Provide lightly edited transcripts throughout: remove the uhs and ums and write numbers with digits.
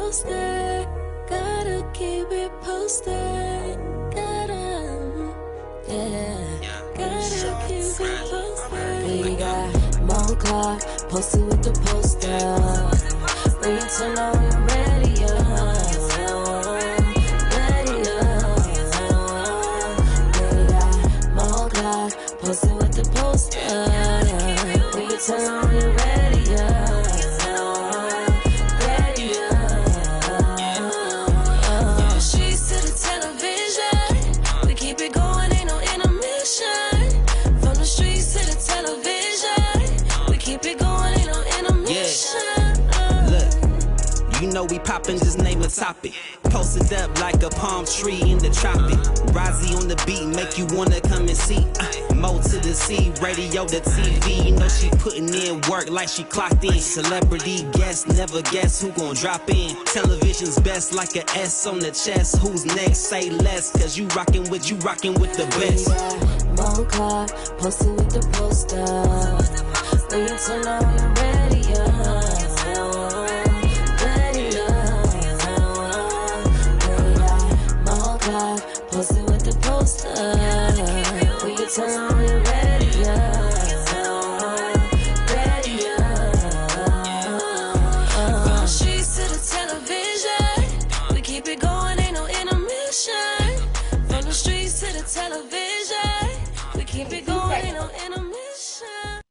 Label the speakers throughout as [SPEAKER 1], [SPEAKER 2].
[SPEAKER 1] posted. Gotta keep it posted. Gotta keep it posted. We got more clock posted with the poster. When you turn on your radio, we got more clock posted with the poster. When you turn on your radio.
[SPEAKER 2] You know we poppin', just name a topic. Posted up like a palm tree in the tropic. Rozzy on the beat, make you wanna come and see. Mo to the C, radio to TV. You know she putting in work like she clocked in. Celebrity guest, never guess who gon' drop in. Television's best like a S on the chest. Who's next? Say less, cause you rockin' with the best.
[SPEAKER 1] Mo clock, posted with the poster. When you turn on your radio. Posted with the poster. When you turn on your radio. From the streets to the television, we keep it going, ain't no intermission. From the streets to the television, we keep it going, ain't no intermission.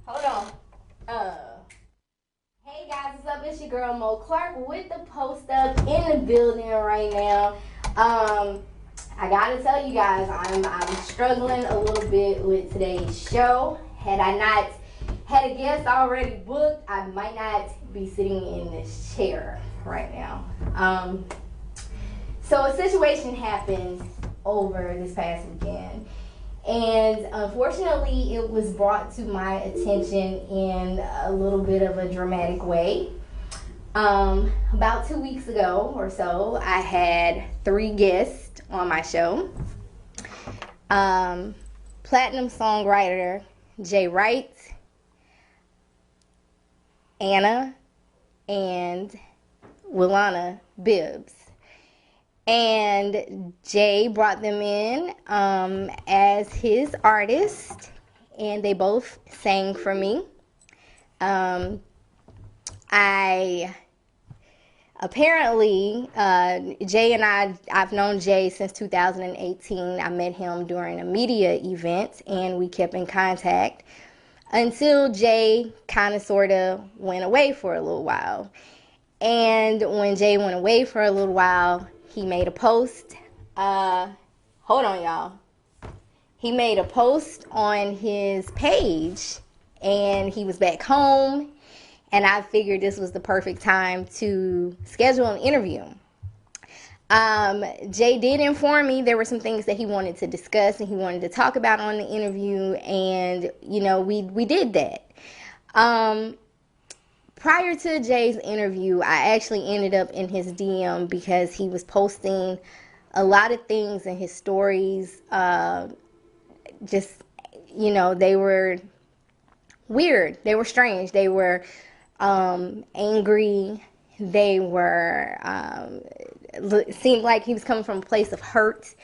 [SPEAKER 3] Hold on. Hey guys, what's up? It's your girl Mo Clark with the Post Up in the building right now. I gotta tell you guys, I'm struggling a little bit with today's show. Had I not had a guest already booked, I might not be sitting in this chair right now. So a situation happened over this past weekend. And unfortunately, it was brought to my attention in a little bit of a dramatic way. About 2 weeks ago or so, I had 3 guests on my show. Platinum songwriter J Wright, Anna, and Wilanna Bibbs. And Jay brought them in as his artist, and they both sang for me. Jay and I've known Jay since 2018. I met him during a media event, and we kept in contact until Jay kind of sort of went away for a little while. And when Jay went away for a little while, he made a post. Hold on, y'all. He made a post on his page, and he was back home, and I figured this was the perfect time to schedule an interview. Jay did inform me there were some things that he wanted to discuss and he wanted to talk about on the interview, and you know, we did that. Prior to Jay's interview, I actually ended up in his DM because he was posting a lot of things in his stories. Just, you know, they were weird. They were strange. They were angry. They were, seemed like he was coming from a place of hurt.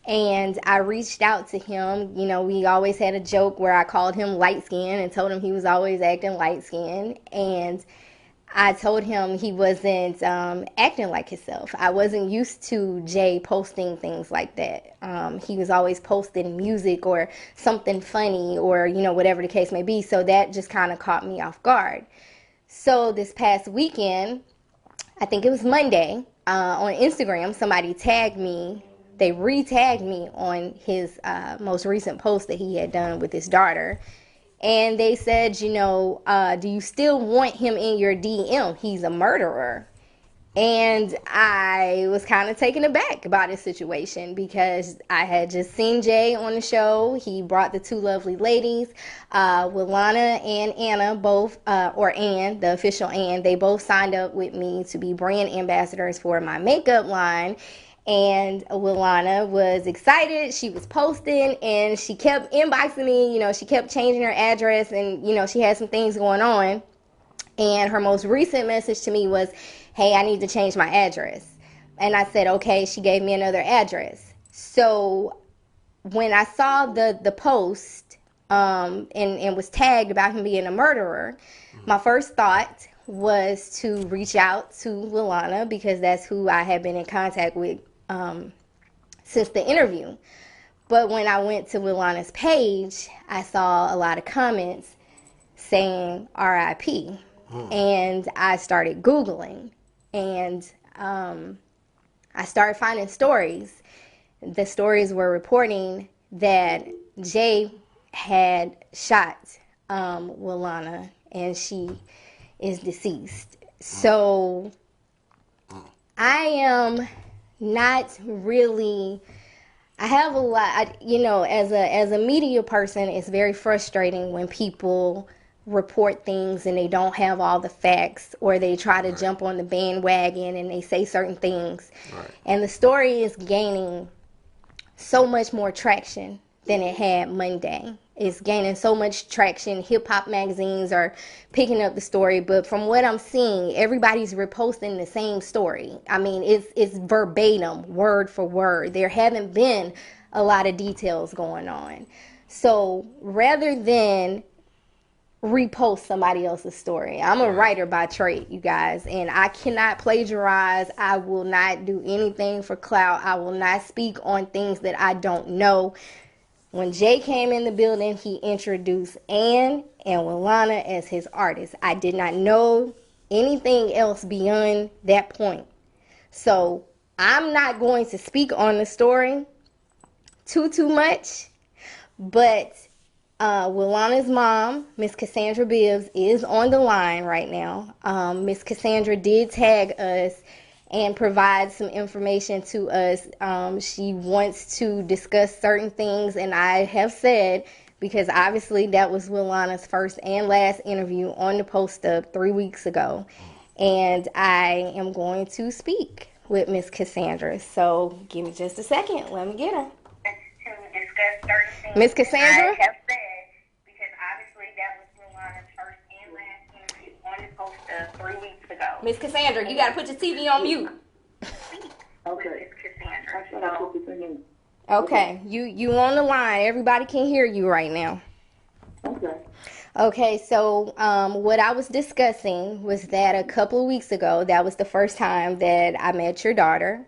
[SPEAKER 3] And I reached out to him. You know, we always had a joke where I called him light skinned and told him he was always acting light skinned. And I told him he wasn't acting like himself. I wasn't used to Jay posting things like that. He was always posting music or something funny or, you know, whatever the case may be. So that just kind of caught me off guard. So this past weekend, I think it was Monday, on Instagram, somebody tagged me. They re-tagged me on his most recent post that he had done with his daughter. And they said, you know, do you still want him in your DM? He's a murderer. And I was kind of taken aback about this situation because I had just seen Jay on the show. He brought the two lovely ladies, Wilanna and Anna, both, or Ann, the official Ann. They both signed up with me to be brand ambassadors for my makeup line. And Wilanna was excited. She was posting and she kept inboxing me. You know, she kept changing her address and, you know, she had some things going on. And her most recent message to me was, hey, I need to change my address. And I said, okay. She gave me another address. So when I saw the post and was tagged about him being a murderer, my first thought was to reach out to Wilanna, because that's who I had been in contact with since the interview. But when I went to Wilanna's page, I saw a lot of comments saying RIP. And I started Googling, and I started finding stories. The stories were reporting that Jay had shot Wilanna, and she is deceased. So I am not really, I have a lot, as a media person, it's very frustrating when people report things and they don't have all the facts, or they try to jump on the bandwagon and they say certain things. And the story is gaining so much more traction than it had Monday. It's gaining so much traction. Hip hop magazines are picking up the story, but from what I'm seeing, everybody's reposting the same story. I mean, it's verbatim, word for word. There haven't been a lot of details going on. So rather than repost somebody else's story, I'm a writer by trade, you guys, and I cannot plagiarize. I will not do anything for clout. I will not speak on things that I don't know. When Jay came in the building, he introduced Ann and Wilanna as his artists. I did not know anything else beyond that point. So I'm not going to speak on the story too much, but Wilanna's mom, Miss Cassandra Bibbs, is on the line right now. Miss Cassandra did tag us and provide some information to us. She wants to discuss certain things, and I have said, because obviously that was Wilanna's first and last interview on DaPostUp 3 weeks ago, and I am going to speak with Miss Cassandra. So give me just a second. Let me get her. To discuss certain things. Miss Cassandra? I have said, because obviously that was Wilanna's first and last interview on DaPostUp 3 weeks ago. Miss Cassandra, you got to put your TV on mute.
[SPEAKER 4] Okay.
[SPEAKER 3] Cassandra. Okay, you on the line. Everybody can hear you right now.
[SPEAKER 4] Okay.
[SPEAKER 3] Okay, so what I was discussing was that a couple of weeks ago, that was the first time that I met your daughter.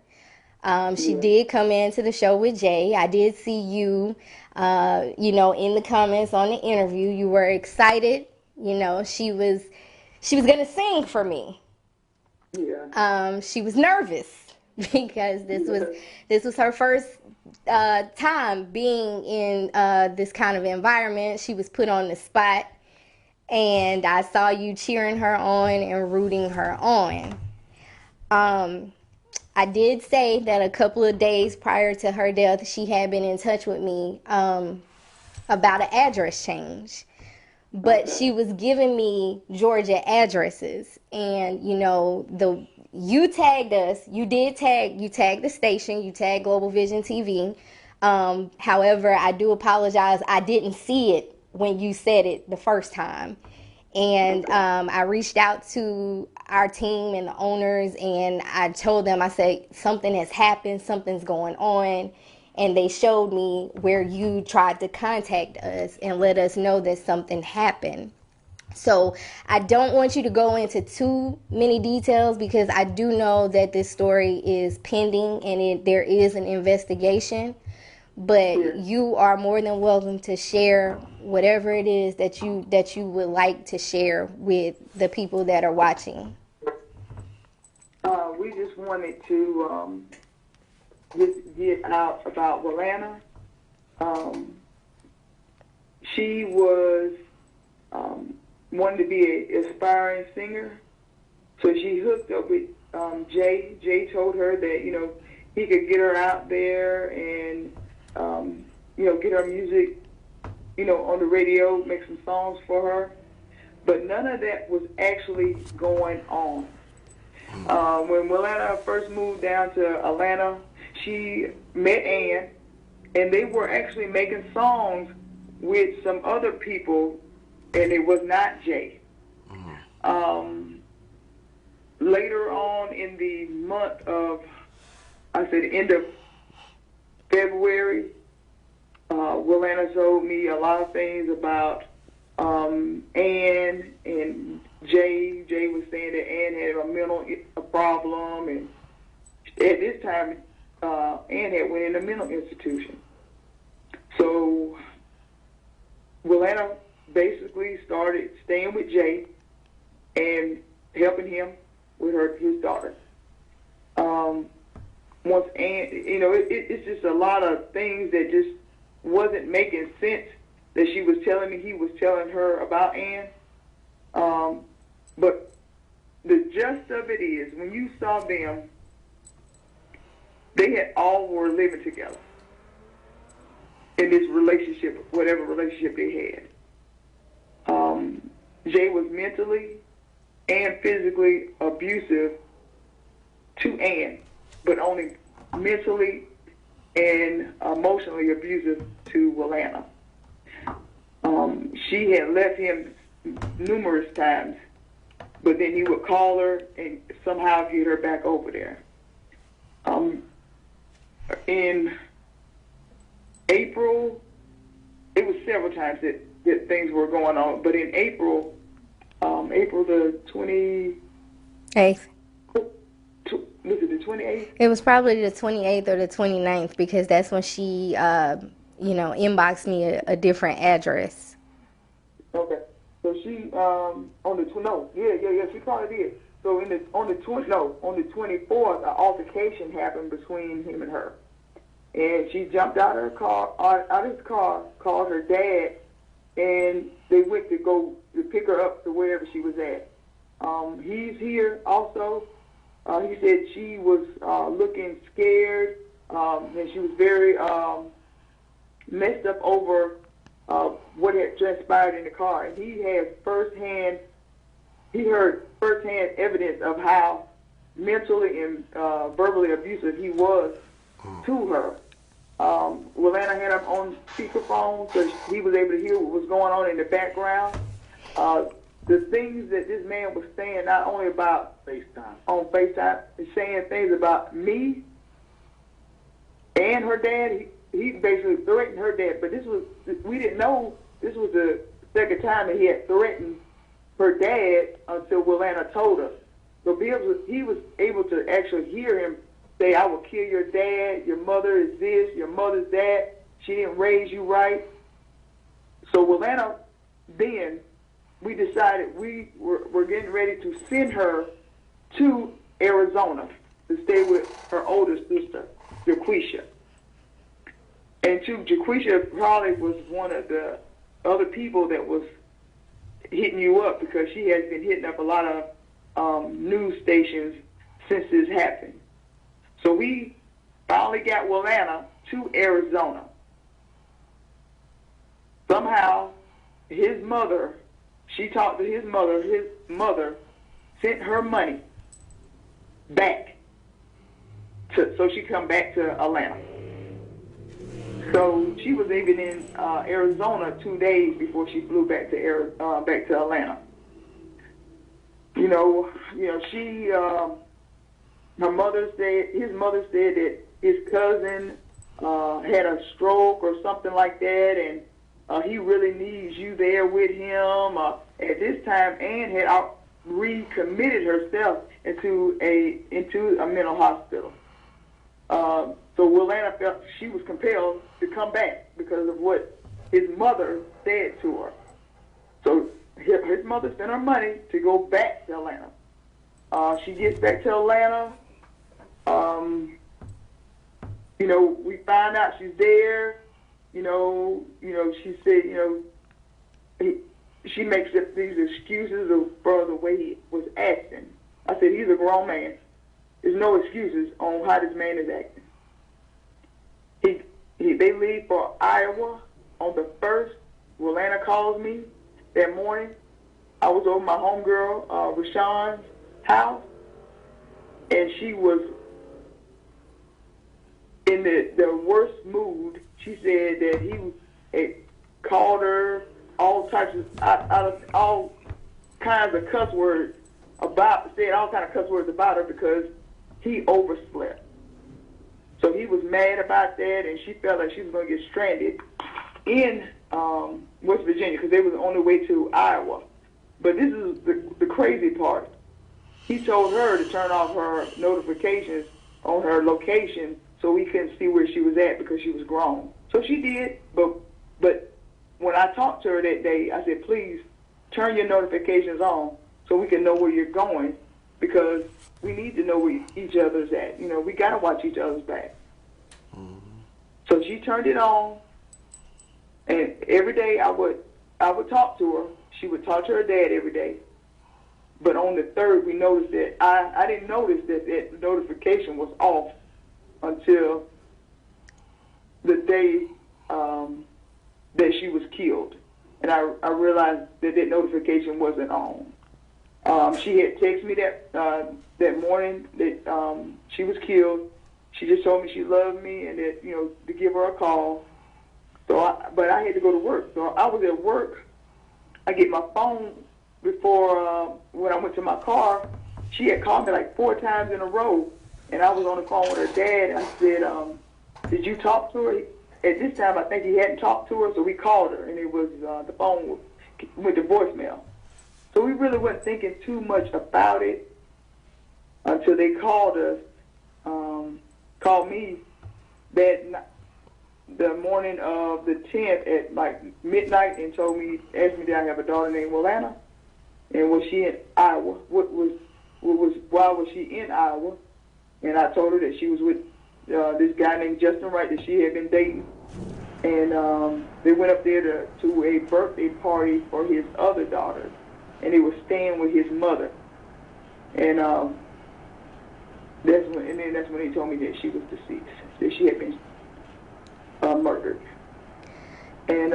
[SPEAKER 3] She did come into the show with Jay. I did see you, in the comments on the interview. You were excited. She was gonna sing for me.
[SPEAKER 4] Yeah.
[SPEAKER 3] She was nervous because this was her first time being in this kind of environment. She was put on the spot, and I saw you cheering her on and rooting her on. I did say that a couple of days prior to her death, she had been in touch with me about an address change. But she was giving me Georgia addresses, and you tagged us. You tagged the station. You tagged Global Vision TV. However, I do apologize. I didn't see it when you said it the first time, and I reached out to our team and the owners, and I told them, I said, something has happened. Something's going on. And they showed me where you tried to contact us and let us know that something happened. So I don't want you to go into too many details, because I do know that this story is pending and there is an investigation. But you are more than welcome to share whatever it is that you would like to share with the people that are watching.
[SPEAKER 4] We just wanted to get out about Wilanna. She was wanted to be an aspiring singer, so she hooked up with Jay. Jay told her that he could get her out there and get her music on the radio, make some songs for her. But none of that was actually going on. When Wilanna first moved down to Atlanta, she met Ann, and they were actually making songs with some other people, and it was not Jay. Later on in the month of, end of February, Wilanna told me a lot of things about Ann and Jay. Jay was saying that Ann had a mental problem, and at this time, Ann had went in a mental institution. So Wilanna basically started staying with Jay and helping him with his daughter. Once Ann, it's just a lot of things that just wasn't making sense that she was telling me he was telling her about Ann. But the gist of it is, when you saw them, they had all were living together in this relationship, whatever relationship they had. Jay was mentally and physically abusive to Ann, but only mentally and emotionally abusive to Wilanna. She had left him numerous times, but then he would call her and somehow get her back over there. In April, it was several times that things were going on, but in April the
[SPEAKER 3] 8th.
[SPEAKER 4] Was it the 28th?
[SPEAKER 3] It was probably the 28th or the 29th, because that's when she, inboxed me a different address.
[SPEAKER 4] Okay. So she she probably did. So on the 24th, an altercation happened between him and her, and she jumped out of his car, called her dad, and they went to go to pick her up to wherever she was at. He's here also. He said she was looking scared, and she was very messed up over what had transpired in the car. And he heard firsthand evidence of how mentally and verbally abusive he was to her. Wilanna had him on speakerphone, so he was able to hear what was going on in the background. The things that this man was saying, not only about FaceTime, saying things about me and her dad. He basically threatened her dad, but we didn't know this was the second time that he had threatened her dad until Wilanna told us. So Bibbs, he was able to actually hear him say, "I will kill your dad, your mother is this, your mother's that, she didn't raise you right." So Wilanna, then we decided we were getting ready to send her to Arizona to stay with her older sister, Jaquisha. And Jaquisha probably was one of the other people that was hitting you up, because she has been hitting up a lot of news stations since this happened. So we finally got Wilanna to Arizona. Somehow, she talked to his mother sent her money back so she come back to Atlanta. So she was even in Arizona 2 days before she flew back to Atlanta. She his mother said that his cousin had a stroke or something like that, and he really needs you there with him. At this time, Ann had recommitted herself into a mental hospital. So Wilanna felt she was compelled to come back because of what his mother said to her. So his mother sent her money to go back to Atlanta. She gets back to Atlanta. We find out she's there. She said, she makes up these excuses for the way he was acting. I said, he's a grown man. There's no excuses on how this man is acting. They leave for Iowa on the 1st. Wilanna calls me that morning. I was over my homegirl, Rashawn's house, and she was in the worst mood. She said that he had called her all types of, out of all kinds of cuss words said all kinds of cuss words about her because he overslept. So he was mad about that, and she felt like she was going to get stranded in West Virginia because they was on their way to Iowa. But this is the crazy part. He told her to turn off her notifications on her location so he couldn't see where she was at because she was grown. So she did, but when I talked to her that day, I said, please turn your notifications on so we can know where you're going because we need to know where each other's at. You know, we got to watch each other's back. Mm-hmm. So she turned it on, and every day I would talk to her. She would talk to her dad every day. But on the third, we noticed that I didn't notice that that notification was off until the day that she was killed. And I realized that that notification wasn't on. She had texted me that morning that she was killed. She just told me she loved me and that, you know, to give her a call. But I had to go to work. So I was at work. I get my phone before when I went to my car. She had called me like 4 times in a row, and I was on the phone with her dad. I said, did you talk to her? At this time, I think he hadn't talked to her, so we called her, and it was the phone went to voicemail. So we really weren't thinking too much about it until they called us, called me the morning of the 10th at like midnight and asked me did I have a daughter named Wilanna, and was she in Iowa? Why was she in Iowa? And I told her that she was with this guy named Justin Wright that she had been dating, and they went up there to a birthday party for his other daughter, and he was staying with his mother, and that's when he told me that she was deceased, that she had been murdered, and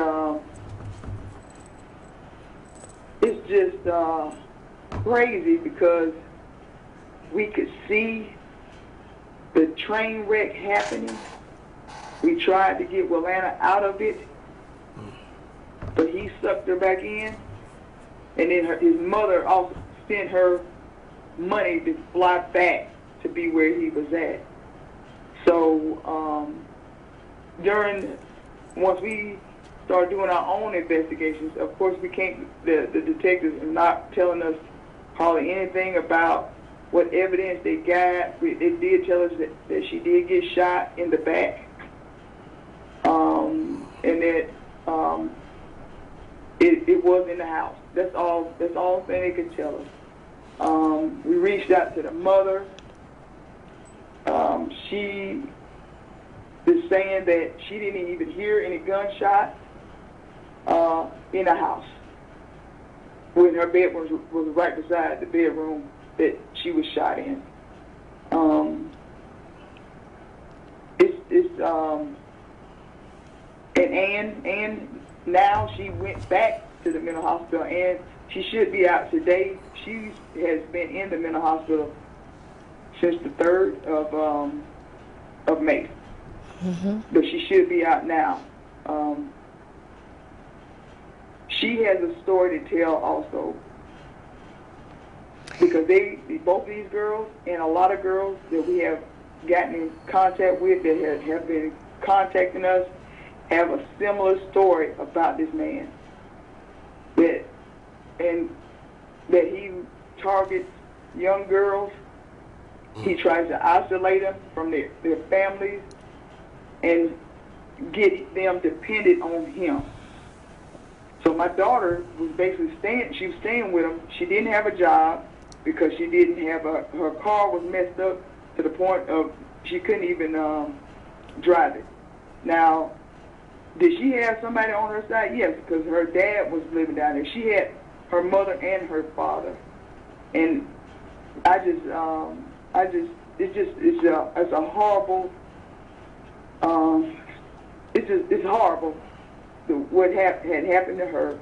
[SPEAKER 4] it's just crazy because we could see the train wreck happening. We tried to get Wilanna out of it, but he sucked her back in, and then his mother also sent her money to fly back to be where he was at. So once we started doing our own investigations, of course we can't, the detectives are not telling us hardly anything about what evidence they got. They did tell us that she did get shot in the back, and that it was in the house. That's all thing they could tell us. We reached out to the mother. She is saying that she didn't even hear any gunshots in the house when her bed was right beside the bedroom that she was shot in. And now she went back to the mental hospital, and she should be out today. She has been in the mental hospital since the 3rd of May. Mm-hmm. But she should be out now. She has a story to tell also, because both these girls and a lot of girls that we have gotten in contact with that have been contacting us have a similar story about this man. That he targets young girls. He tries to isolate them from their families and get them dependent on him. So my daughter was basically staying with him. She didn't have a job because she didn't have her car was messed up to the point of she couldn't even drive it. Now, did she have somebody on her side? Yes, because her dad was living down there. She had her mother and her father, and it's a horrible. It's horrible. What had happened to her,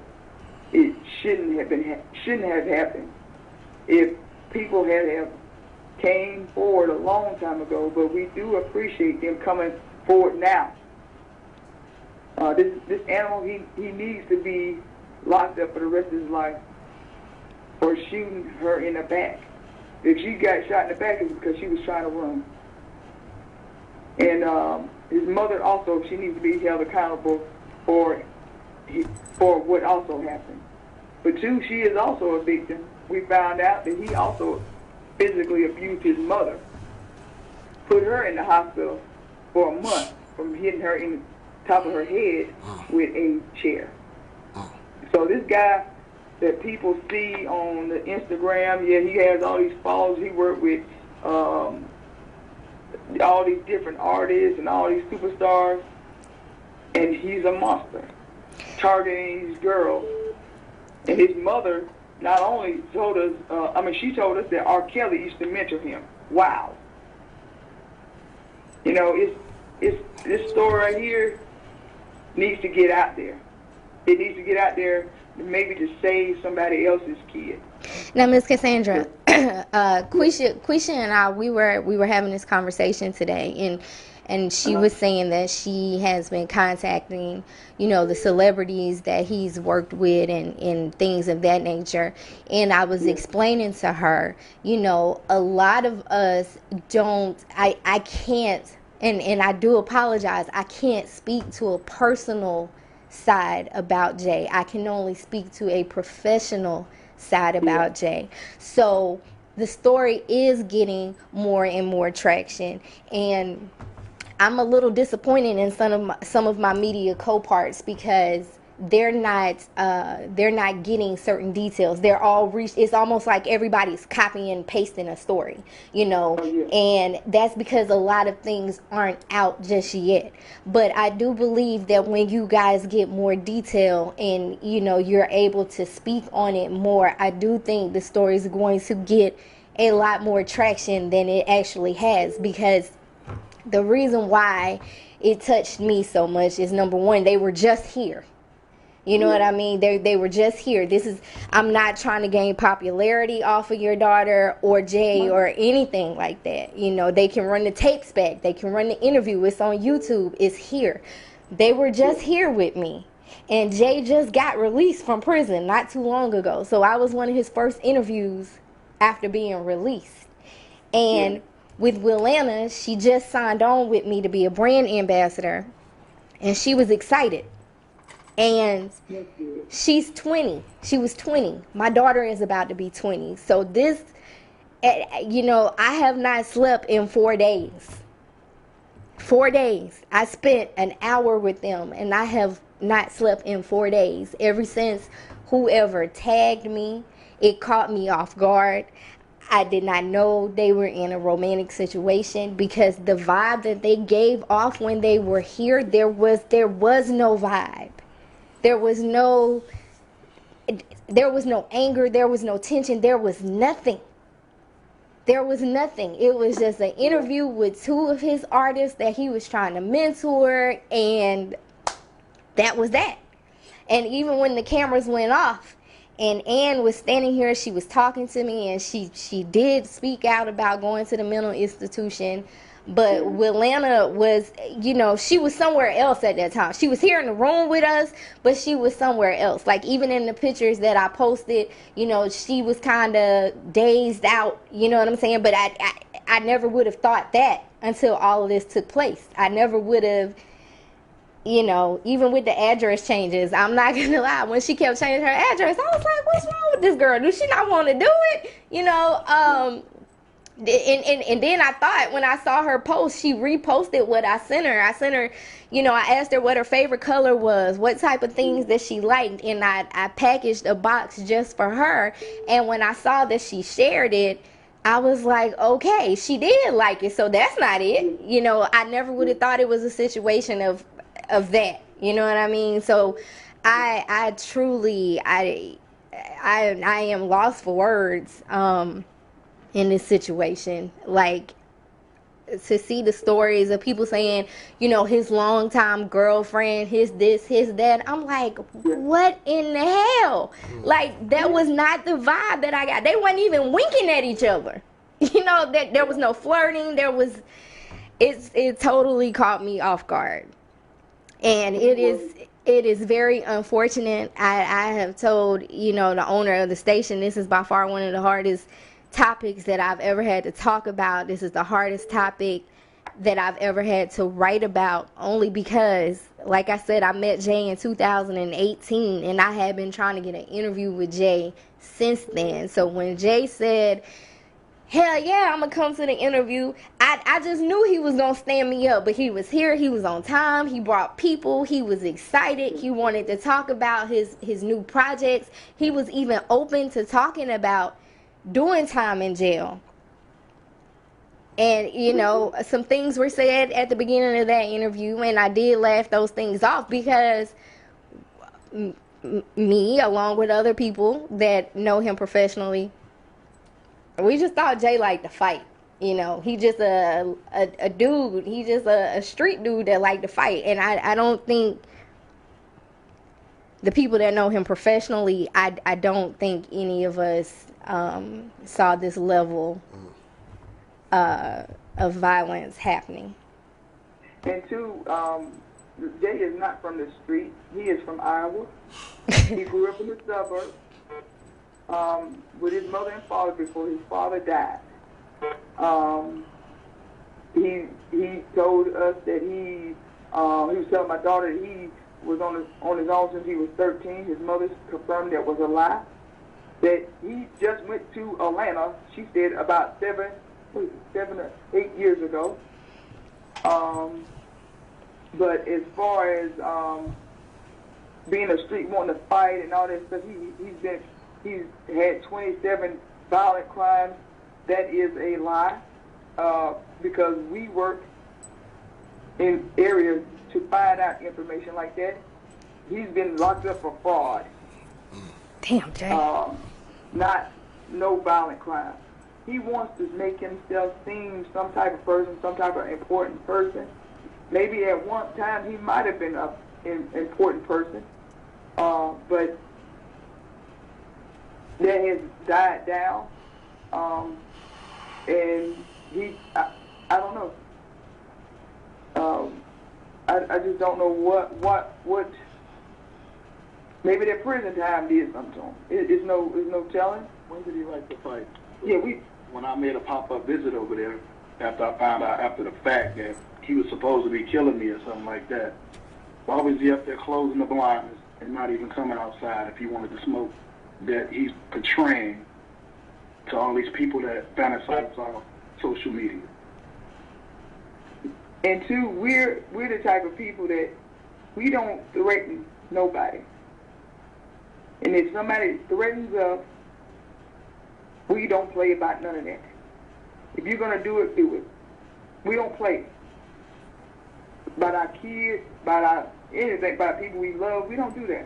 [SPEAKER 4] it shouldn't have happened. If people have came forward a long time ago, but we do appreciate them coming forward now. This animal, he needs to be locked up for the rest of his life. for shooting her in the back. If she got shot in the back, it's because she was trying to run. And his mother also, she needs to be held accountable for what also happened. But two, she is also a victim. We found out that he also physically abused his mother, put her in the hospital for a month from hitting her in the top of her head with a chair. So this guy that people see on the Instagram, yeah, he has all these followers. He worked with all these different artists and all these superstars, and he's a monster, targeting these girls. And his mother not only told us, she told us that R. Kelly used to mentor him. Wow. You know, it's this story right here needs to get out there. It needs to get out there, maybe to save somebody else's kid.
[SPEAKER 3] Now, Miss Cassandra, Quisha and I, we were having this conversation today, and she was saying that she has been contacting, you know, the celebrities that he's worked with and things of that nature. And I was explaining to her, you know, a lot of us I can't, and I do apologize, I can't speak to a personal side about Jay. I can only speak to a professional side about Jay. So the story is getting more and more traction, and I'm a little disappointed in some of my media co-parts because they're not getting certain details. They're all it's almost like everybody's copying and pasting a story, you know, and that's because a lot of things aren't out just yet. But I do believe that when you guys get more detail and, you know, you're able to speak on it more, I do think the story is going to get a lot more traction than it actually has, because the reason why it touched me so much is, number one, they were just here. You know what I mean? They were just here. I'm not trying to gain popularity off of your daughter or Jay or anything like that. You know, they can run the tapes back. They can run the interview. It's on YouTube. It's here. They were just here with me. And Jay just got released from prison not too long ago. So I was one of his first interviews after being released. And with Wilanna, she just signed on with me to be a brand ambassador. And she was excited. And she's 20. She was 20. My daughter is about to be 20. So this, you know, I have not slept in 4 days. 4 days. I spent an hour with them, and I have not slept in 4 days. Ever since whoever tagged me, it caught me off guard. I did not know they were in a romantic situation, because the vibe that they gave off when they were here, there was no vibe. There was no anger. There was no tension. There was nothing. There was nothing. It was just an interview with two of his artists that he was trying to mentor, and that was that. And even when the cameras went off and Ann was standing here, she was talking to me, and she did speak out about going to the mental institution. But Wilanna was, you know, she was somewhere else at that time. She was here in the room with us, but she was somewhere else. Like, even in the pictures that I posted, you know, she was kind of dazed out, you know what I'm saying? But I never would have thought that until all of this took place. I never would have, you know, even with the address changes, I'm not going to lie. When she kept changing her address, I was like, what's wrong with this girl? Does she not want to do it? You know, and then I thought, when I saw her post, she reposted what I sent her. You know, I asked her what her favorite color was, what type of things that she liked, and I packaged a box just for her. And when I saw that she shared it, I was like, okay, she did like it, so that's not it. You know, I never would have thought it was a situation of that. You know what I mean? So I truly am lost for words. In this situation, like, to see the stories of people saying, you know, his longtime girlfriend, his this, his that. I'm like, what in the hell? Like, that was not the vibe that I got. They weren't even winking at each other. You know, that there was no flirting. It totally caught me off guard. And it It is very unfortunate. I have told, the owner of the station, this is by far one of the hardest topics that I've ever had to talk about. This is the hardest topic that I've ever had to write about, only because, like I said, I met Jay in 2018, and I had been trying to get an interview with Jay since then. So when Jay said, hell yeah, I'm going to come to the interview, I just knew he was going to stand me up. But he was here. He was on time. He brought people. He was excited. He wanted to talk about his new projects. He was even open to talking about doing time in jail. And, some things were said at the beginning of that interview, and I did laugh those things off because me, along with other people that know him professionally, we just thought Jay liked to fight. He just a dude. He just a street dude that liked to fight. And I don't think the people that know him professionally, I don't think any of us saw this level of violence happening.
[SPEAKER 4] And two, Jay is not from the street. He is from Iowa. He grew up in the suburbs with his mother and father before his father died. He told us that he was telling my daughter that he was on his own since he was 13. His mother confirmed that was a lie. That he just went to Atlanta, she said, about 7 or 8 years ago. But as far as being a street wanting to fight and all that stuff, he's had 27 violent crimes. That is a lie, because we work in areas to find out information like that. He's been locked up for fraud.
[SPEAKER 3] Damn, Jay.
[SPEAKER 4] No violent crime. He wants to make himself seem some type of person, some type of important person. Maybe at one time he might have been an important person, but that has died down. And I don't know. I just don't know what. Maybe that prison time did something to him. It's no telling.
[SPEAKER 5] When did he like to fight?
[SPEAKER 4] Yeah,
[SPEAKER 5] When I made a pop-up visit over there, after I found out after the fact that he was supposed to be killing me or something like that, why was he up there closing the blinds and not even coming outside if he wanted to smoke? That he's portraying to all these people that fantasize on social media.
[SPEAKER 4] And two, we're the type of people that we don't threaten nobody. And if somebody threatens us, we don't play about none of that. If you're gonna do it, do it. We don't play about our kids, about anything, about people we love. We don't do that.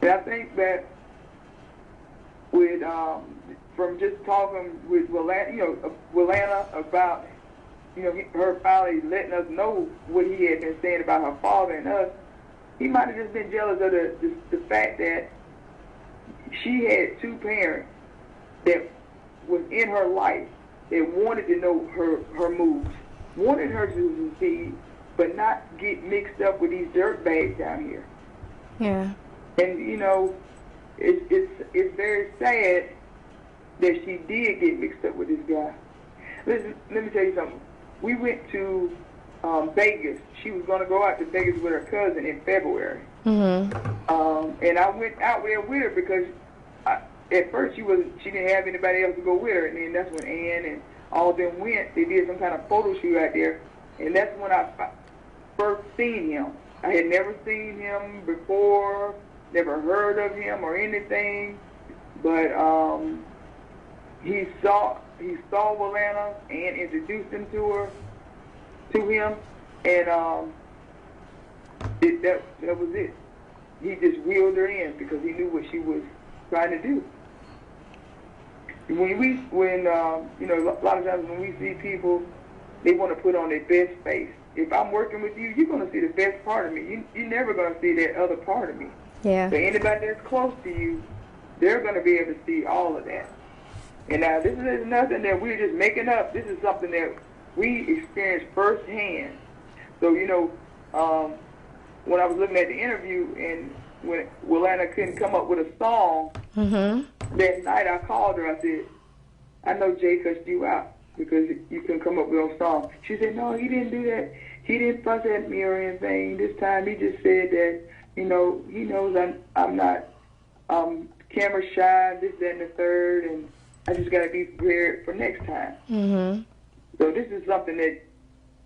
[SPEAKER 4] And I think that with from just talking with Wilanna about her finally letting us know what he had been saying about her father and us, he might have just been jealous of the fact that she had two parents that was in her life that wanted to know her moves, wanted her to succeed, but not get mixed up with these dirtbags down here.
[SPEAKER 3] Yeah.
[SPEAKER 4] And it's very sad that she did get mixed up with this guy. Listen, let me tell you something. We went to Vegas. She was going to go out to Vegas with her cousin in February.
[SPEAKER 3] Mm-hmm.
[SPEAKER 4] And I went out there with her because at first she didn't have anybody else to go with her, and then that's when Ann and all of them went. They did some kind of photo shoot out there, and that's when I first seen him. I had never seen him before, never heard of him or anything, but he saw Wilanna and introduced him to him, and that was it. He just wheeled her in because he knew what she was trying to do. When a lot of times when we see people, they want to put on their best face. If I'm working with you, you're going to see the best part of me. You're never going to see that other part of me.
[SPEAKER 3] Yeah.
[SPEAKER 4] But anybody that's close to you, they're going to be able to see all of that. And now this is nothing that we're just making up. This is something that we experienced firsthand. So, when I was looking at the interview and when Wilanna couldn't come up with a song, that night I called her. I said, I know Jay cussed you out because you couldn't come up with a song. She said, no, he didn't do that. He didn't fuss at me or anything. This time he just said that, you know, he knows I'm not camera shy, this, that, and the third, and I just got to be prepared for next time. So this is something that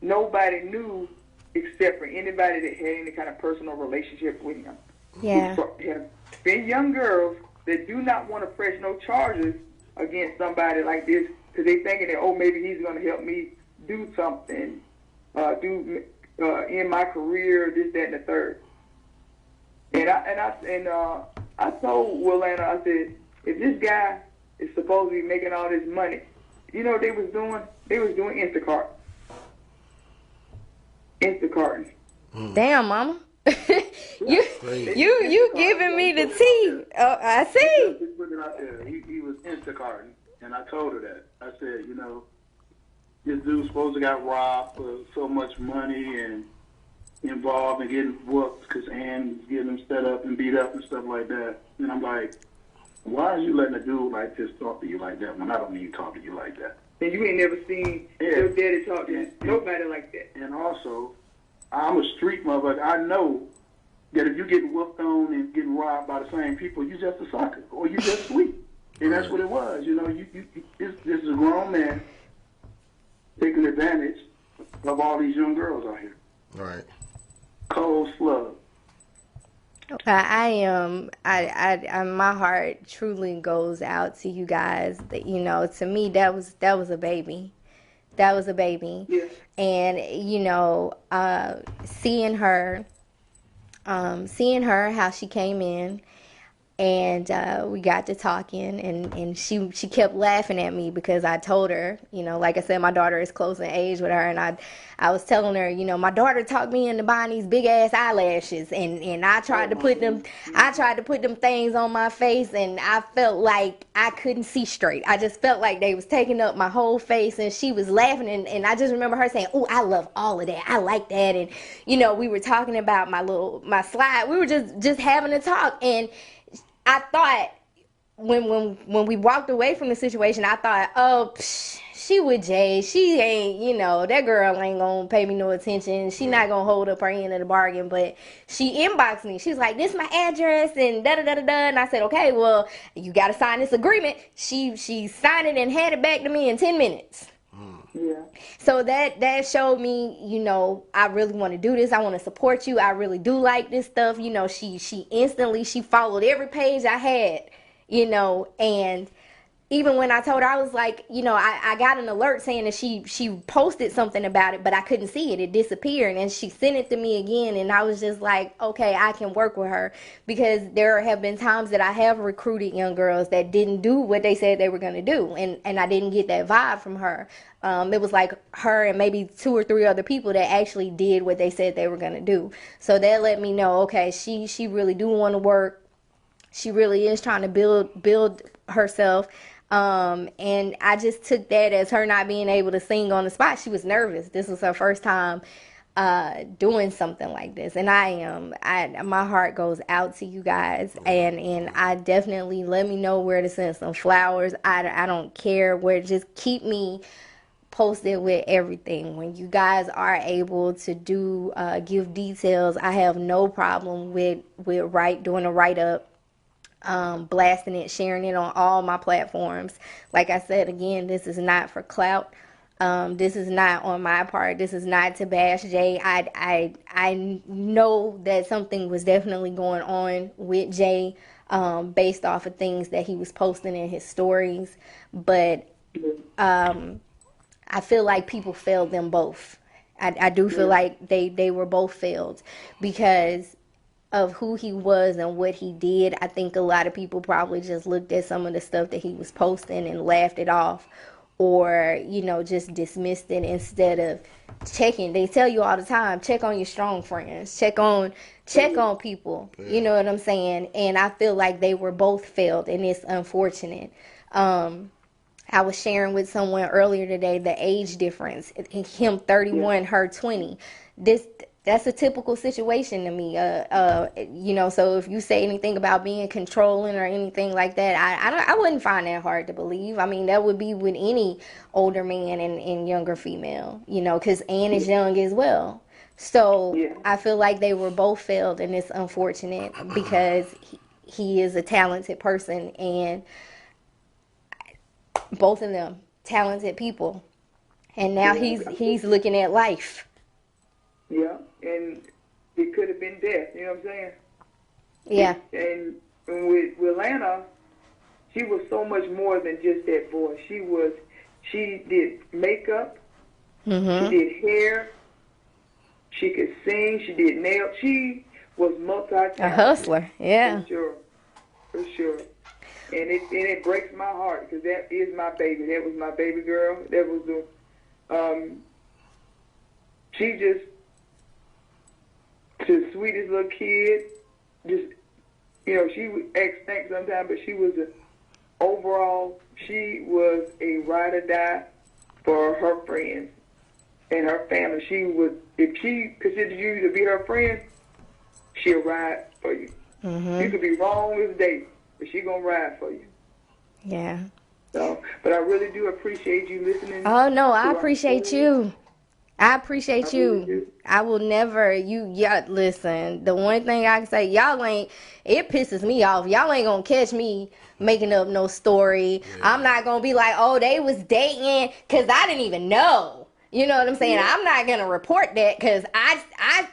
[SPEAKER 4] nobody knew except for anybody that had any kind of personal relationship with him.
[SPEAKER 3] Yeah.
[SPEAKER 4] Have been young girls that do not want to press no charges against somebody like this because they thinking that, oh, maybe he's going to help me do something, in my career, this, that, and the third. And I told Wilanna, I said, if this guy is supposed to be making all this money, you know what they was doing? They was doing Instacarting.
[SPEAKER 3] Damn, mama. you giving me the tea. Oh, I see.
[SPEAKER 5] Just put it out there. He was Instacarting, and I told her that. I said, you know, this dude's supposed to got robbed for so much money and involved in getting whooped because Ann getting him set up and beat up and stuff like that. And I'm like, why are you letting a dude like this talk to you like that when I don't even talk to you like that?
[SPEAKER 4] And you ain't never seen your daddy talk to nobody like that.
[SPEAKER 5] And also, I'm a street motherfucker. I know that if you get whooped on and getting robbed by the same people, you just a sucker or you just sweet. And that's what it was. You know, this is a grown man taking advantage of all these young girls out here.
[SPEAKER 6] Right.
[SPEAKER 5] Cold slug.
[SPEAKER 3] My heart truly goes out to you guys. You know, to me, that was a baby. That was a baby.
[SPEAKER 4] Yeah.
[SPEAKER 3] And, you know, seeing her, how she came in, and we got to talking, and she kept laughing at me because I told her, you know, like I said, my daughter is close in age with her, and I was telling her, you know, my daughter talked me into buying these big ass eyelashes, and I tried to put them things on my face, and I felt like I couldn't see straight. I just felt like they was taking up my whole face, and she was laughing, and I just remember her saying, oh, I love all of that, I like that. And you know, we were talking about my slide, we were just having a talk, and I thought when we walked away from the situation, I thought, oh, she with Jay. She ain't, you know, that girl ain't gonna pay me no attention. She not gonna hold up her end of the bargain. But she inboxed me. She's like, this my address and da-da-da-da-da. And I said, okay, well, you got to sign this agreement. She signed it and handed it back to me in 10 minutes.
[SPEAKER 4] Yeah.
[SPEAKER 3] So that showed me, you know, I really want to do this. I want to support you. I really do like this stuff. You know, she instantly, she followed every page I had, you know, and even when I told her, I was like, you know, I got an alert saying that she posted something about it, but I couldn't see it. It disappeared, and she sent it to me again, and I was just like, okay, I can work with her, because there have been times that I have recruited young girls that didn't do what they said they were going to do, and I didn't get that vibe from her. It was like her and maybe 2 or 3 other people that actually did what they said they were going to do. So that let me know, okay, she really do want to work. She really is trying to build herself. And I just took that as her not being able to sing on the spot. She was nervous. This was her first time doing something like this, and my heart goes out to you guys, and I definitely, let me know where to send some flowers. I don't care where, just keep me posted with everything. When you guys are able to do give details, I have no problem with doing a write-up, blasting it, sharing it on all my platforms. Like I said, again, this is not for clout. This is not on my part. This is not to bash Jay. I know that something was definitely going on with Jay, based off of things that he was posting in his stories, but I feel like people failed them both. I do feel like they were both failed because of who he was and what he did. I think a lot of people probably just looked at some of the stuff that he was posting and laughed it off, or, you know, just dismissed it instead of checking. They tell you all the time, check on your strong friends, check on people. Yeah. You know what I'm saying? And I feel like they were both failed, and it's unfortunate. I was sharing with someone earlier today the age difference. Him 31, her 20. That's a typical situation to me. You know, so if you say anything about being controlling or anything like that, I wouldn't find that hard to believe. I mean, that would be with any older man and younger female, you know, because Ann is young as well. So
[SPEAKER 4] Yeah.
[SPEAKER 3] I feel like they were both failed, and it's unfortunate because he is a talented person, and both of them talented people. And now he's looking at life.
[SPEAKER 4] Yeah, and it could have been death. You know what I'm saying?
[SPEAKER 3] Yeah.
[SPEAKER 4] And with Wilanna, she was so much more than just that voice. She did makeup.
[SPEAKER 3] Mm-hmm.
[SPEAKER 4] She did hair. She could sing. She did nails. She was multi-talented.
[SPEAKER 3] A hustler. Yeah.
[SPEAKER 4] For sure. And it breaks my heart because that is my baby. That was my baby girl. That was she just the sweetest little kid. Just, you know, she would act stink sometimes, but she was she was a ride or die for her friends and her family. She was, if she considered you to be her friend, she'll ride for you.
[SPEAKER 3] Mm-hmm.
[SPEAKER 4] You could be wrong this day, but she gonna ride for you.
[SPEAKER 3] Yeah.
[SPEAKER 4] So, but I really do appreciate you listening.
[SPEAKER 3] Oh no, I appreciate you. I appreciate you.
[SPEAKER 4] Really do.
[SPEAKER 3] I will never, listen, the one thing I can say, it pisses me off. Y'all ain't gonna catch me making up no story. Yeah. I'm not gonna be like, oh, they was dating, cause I didn't even know. You know what I'm saying? Yeah. I'm not gonna report that, cause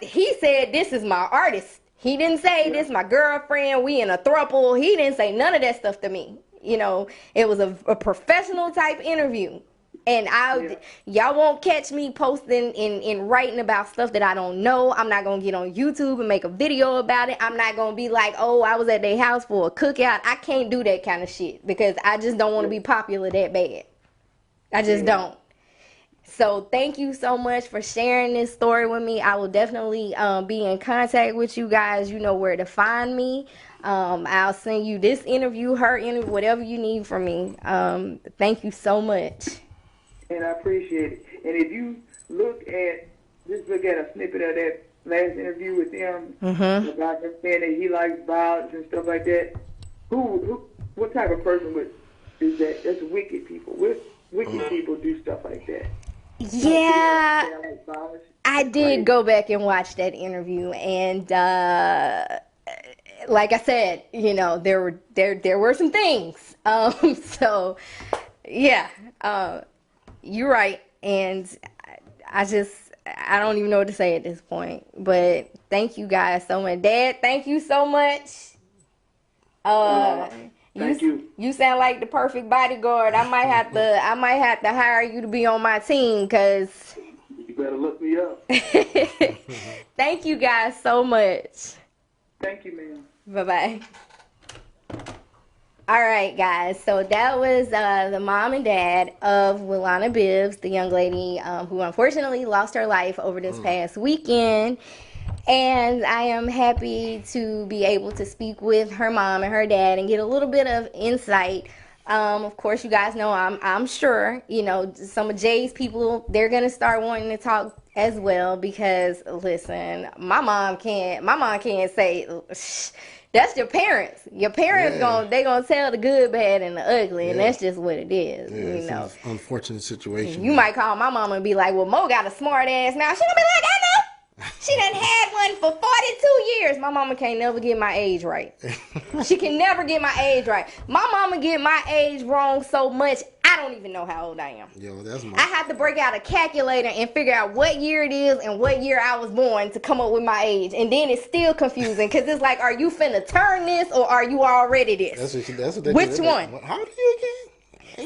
[SPEAKER 3] he said this is my artist. He didn't say this my girlfriend, we in a throuple. He didn't say none of that stuff to me. You know, it was a professional type interview. And y'all won't catch me posting and writing about stuff that I don't know. I'm not going to get on YouTube and make a video about it. I'm not going to be like, oh, I was at their house for a cookout. I can't do that kind of shit because I just don't want to be popular that bad. I just don't. So thank you so much for sharing this story with me. I will definitely be in contact with you guys. You know where to find me. I'll send you this interview, her interview, whatever you need from me. Thank you so much.
[SPEAKER 4] And I appreciate it. And if you look at a snippet of that last interview with him about him saying that he likes violence and stuff like that, what type of person is that? That's wicked people. Wicked people do stuff like that.
[SPEAKER 3] Yeah, I did go back and watch that interview, and like I said, you know, there were some things. So yeah. You're right, and I don't even know what to say at this point. But thank you guys so much, Dad. Thank you so much.
[SPEAKER 4] Thank you.
[SPEAKER 3] You sound like the perfect bodyguard. I might have to hire you to be on my team, cause
[SPEAKER 4] you better look me up.
[SPEAKER 3] Thank you guys so much.
[SPEAKER 4] Thank you, ma'am.
[SPEAKER 3] Bye-bye. All right, guys, so that was the mom and dad of Wilanna Bibbs, the young lady who unfortunately lost her life over this past weekend. And I am happy to be able to speak with her mom and her dad and get a little bit of insight. Of course, you guys know I'm sure, you know, some of Jay's people, they're going to start wanting to talk as well because, listen, my mom can't say... That's your parents. Your parents they gonna tell the good, bad, and the ugly, and that's just what it is.
[SPEAKER 6] Yeah,
[SPEAKER 3] you know,
[SPEAKER 6] an unfortunate situation.
[SPEAKER 3] You might call my mama and be like, "Well, Mo got a smart ass now." She gonna be like, "I know. She done had one for 42 years." My mama can't never get my age right. She can never get my age right. My mama get my age wrong so much, I don't even know how old I am.
[SPEAKER 6] Yo, that's my...
[SPEAKER 3] I have to break out a calculator and figure out what year it is and what year I was born to come up with my age. And then it's still confusing because it's like, are you finna turn this or are you already this?
[SPEAKER 6] That's what
[SPEAKER 3] Which one?
[SPEAKER 6] How old are you again?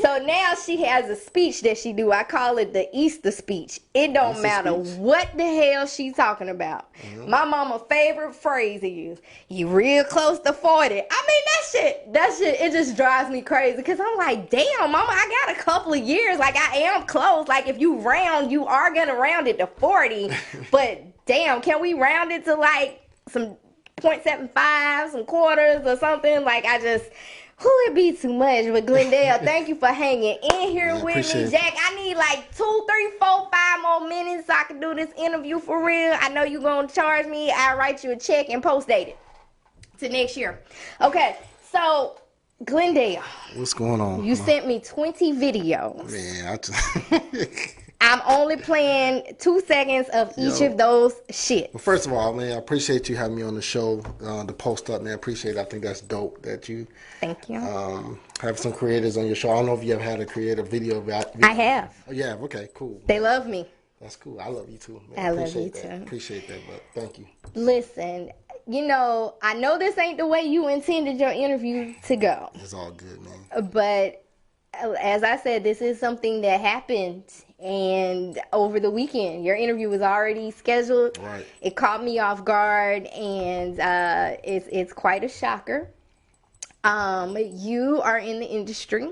[SPEAKER 3] So now she has a speech that she do. I call it the Easter speech. It don't
[SPEAKER 6] Easter
[SPEAKER 3] matter
[SPEAKER 6] speech.
[SPEAKER 3] what the hell she talking about. My mama favorite phrase is, "You real close to 40." I mean, that shit, it just drives me crazy because I'm like, damn, mama, I got a couple of years. Like, I am close. Like, if you round, you are going to round it to 40. But damn, can we round it to like some 0.75, some quarters or something? Like, It be too much. But Glendale, thank you for hanging in here with me,
[SPEAKER 6] appreciate it.
[SPEAKER 3] Jack. I need like 2, 3, 4, 5 more minutes so I can do this interview for real. I know you're gonna charge me. I'll write you a check and post date it to next year. Okay, so Glendale,
[SPEAKER 6] What's going on?
[SPEAKER 3] you sent me 20 videos.
[SPEAKER 6] Man, I just...
[SPEAKER 3] I'm only playing 2 seconds of each of those shit.
[SPEAKER 6] Well, first of all, man, I appreciate you having me on the show, the post up, man. I appreciate it. I think that's dope that you
[SPEAKER 3] Thank you.
[SPEAKER 6] have some creators on your show. I don't know if you ever had a creative video.
[SPEAKER 3] I have.
[SPEAKER 6] Oh, yeah, okay, cool.
[SPEAKER 3] They love me.
[SPEAKER 6] That's cool. I love you too, man.
[SPEAKER 3] I love you
[SPEAKER 6] Appreciate that.
[SPEAKER 3] too.
[SPEAKER 6] Appreciate that, but thank you.
[SPEAKER 3] Listen, you know, I know this ain't the way you intended your interview to go.
[SPEAKER 6] It's all good, man.
[SPEAKER 3] But as I said, this is something that happened. And over the weekend, your interview was already scheduled.
[SPEAKER 6] Right.
[SPEAKER 3] It caught me off guard, and it's quite a shocker. You are in the industry.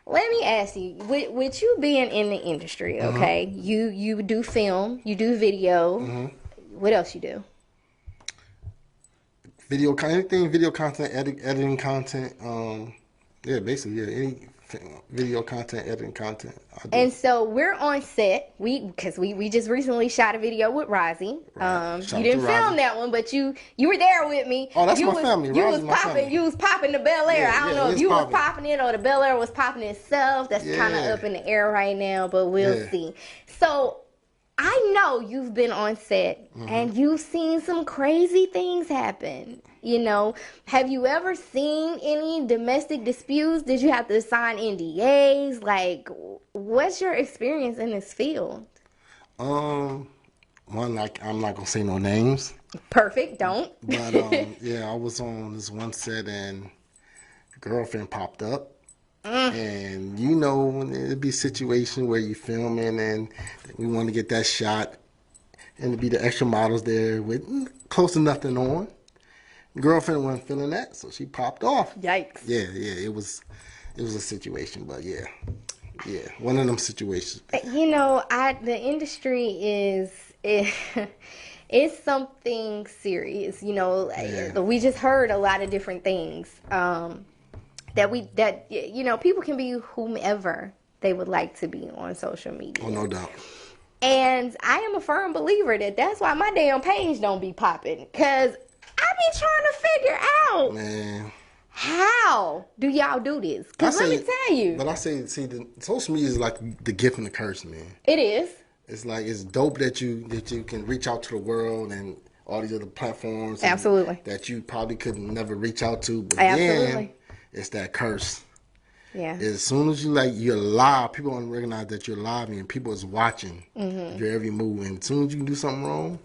[SPEAKER 3] Let me ask you, with you being in the industry, okay? You do film, you do video. What else you do?
[SPEAKER 6] Anything video content, editing content. Yeah, basically, yeah, any video content, editing content.
[SPEAKER 3] And so we're on set. Because we just recently shot a video with Rozzy. You didn't film that one, but you were there with me.
[SPEAKER 6] Oh, that's
[SPEAKER 3] you
[SPEAKER 6] my
[SPEAKER 3] was,
[SPEAKER 6] family.
[SPEAKER 3] You
[SPEAKER 6] Rozzy's
[SPEAKER 3] was
[SPEAKER 6] my
[SPEAKER 3] popping.
[SPEAKER 6] family.
[SPEAKER 3] You was popping the Bel Air.
[SPEAKER 6] Yeah,
[SPEAKER 3] I don't
[SPEAKER 6] yeah,
[SPEAKER 3] know if
[SPEAKER 6] it's
[SPEAKER 3] you
[SPEAKER 6] popping.
[SPEAKER 3] was popping it or the Bel Air was popping itself. That's kind of
[SPEAKER 6] Yeah.
[SPEAKER 3] up in the air right now, but we'll
[SPEAKER 6] Yeah.
[SPEAKER 3] see. So I know you've been on set and you've seen some crazy things happen. You know, have you ever seen any domestic disputes? Did you have to sign NDAs? Like, what's your experience in this field?
[SPEAKER 6] One, like, I'm not gonna say no names,
[SPEAKER 3] Perfect, don't.
[SPEAKER 6] but yeah, I was on this one set and a girlfriend popped up. And you know, when it'd be a situation where you filming and we want to get that shot, and it'd be the extra models there with close to nothing on. Girlfriend wasn't feeling that, so she popped off.
[SPEAKER 3] Yikes.
[SPEAKER 6] Yeah, it was a situation, but yeah, one of them situations.
[SPEAKER 3] You know, the industry is it's something serious. You know, we just heard a lot of different things. That you know, people can be whomever they would like to be on social media.
[SPEAKER 6] Oh, no doubt.
[SPEAKER 3] And I am a firm believer that's why my damn page don't be popping, because I be trying to figure out,
[SPEAKER 6] Man,
[SPEAKER 3] how do y'all do this? Because let me tell you.
[SPEAKER 6] But I say, see, the social media is like the gift and the curse, man.
[SPEAKER 3] It is.
[SPEAKER 6] It's like, it's dope that you can reach out to the world and all these other platforms.
[SPEAKER 3] Absolutely.
[SPEAKER 6] That you probably could never reach out to. But
[SPEAKER 3] Absolutely.
[SPEAKER 6] then it's that curse.
[SPEAKER 3] Yeah.
[SPEAKER 6] As soon as you're live, people don't recognize that you're live and people is watching your every move. And as soon as you do something wrong,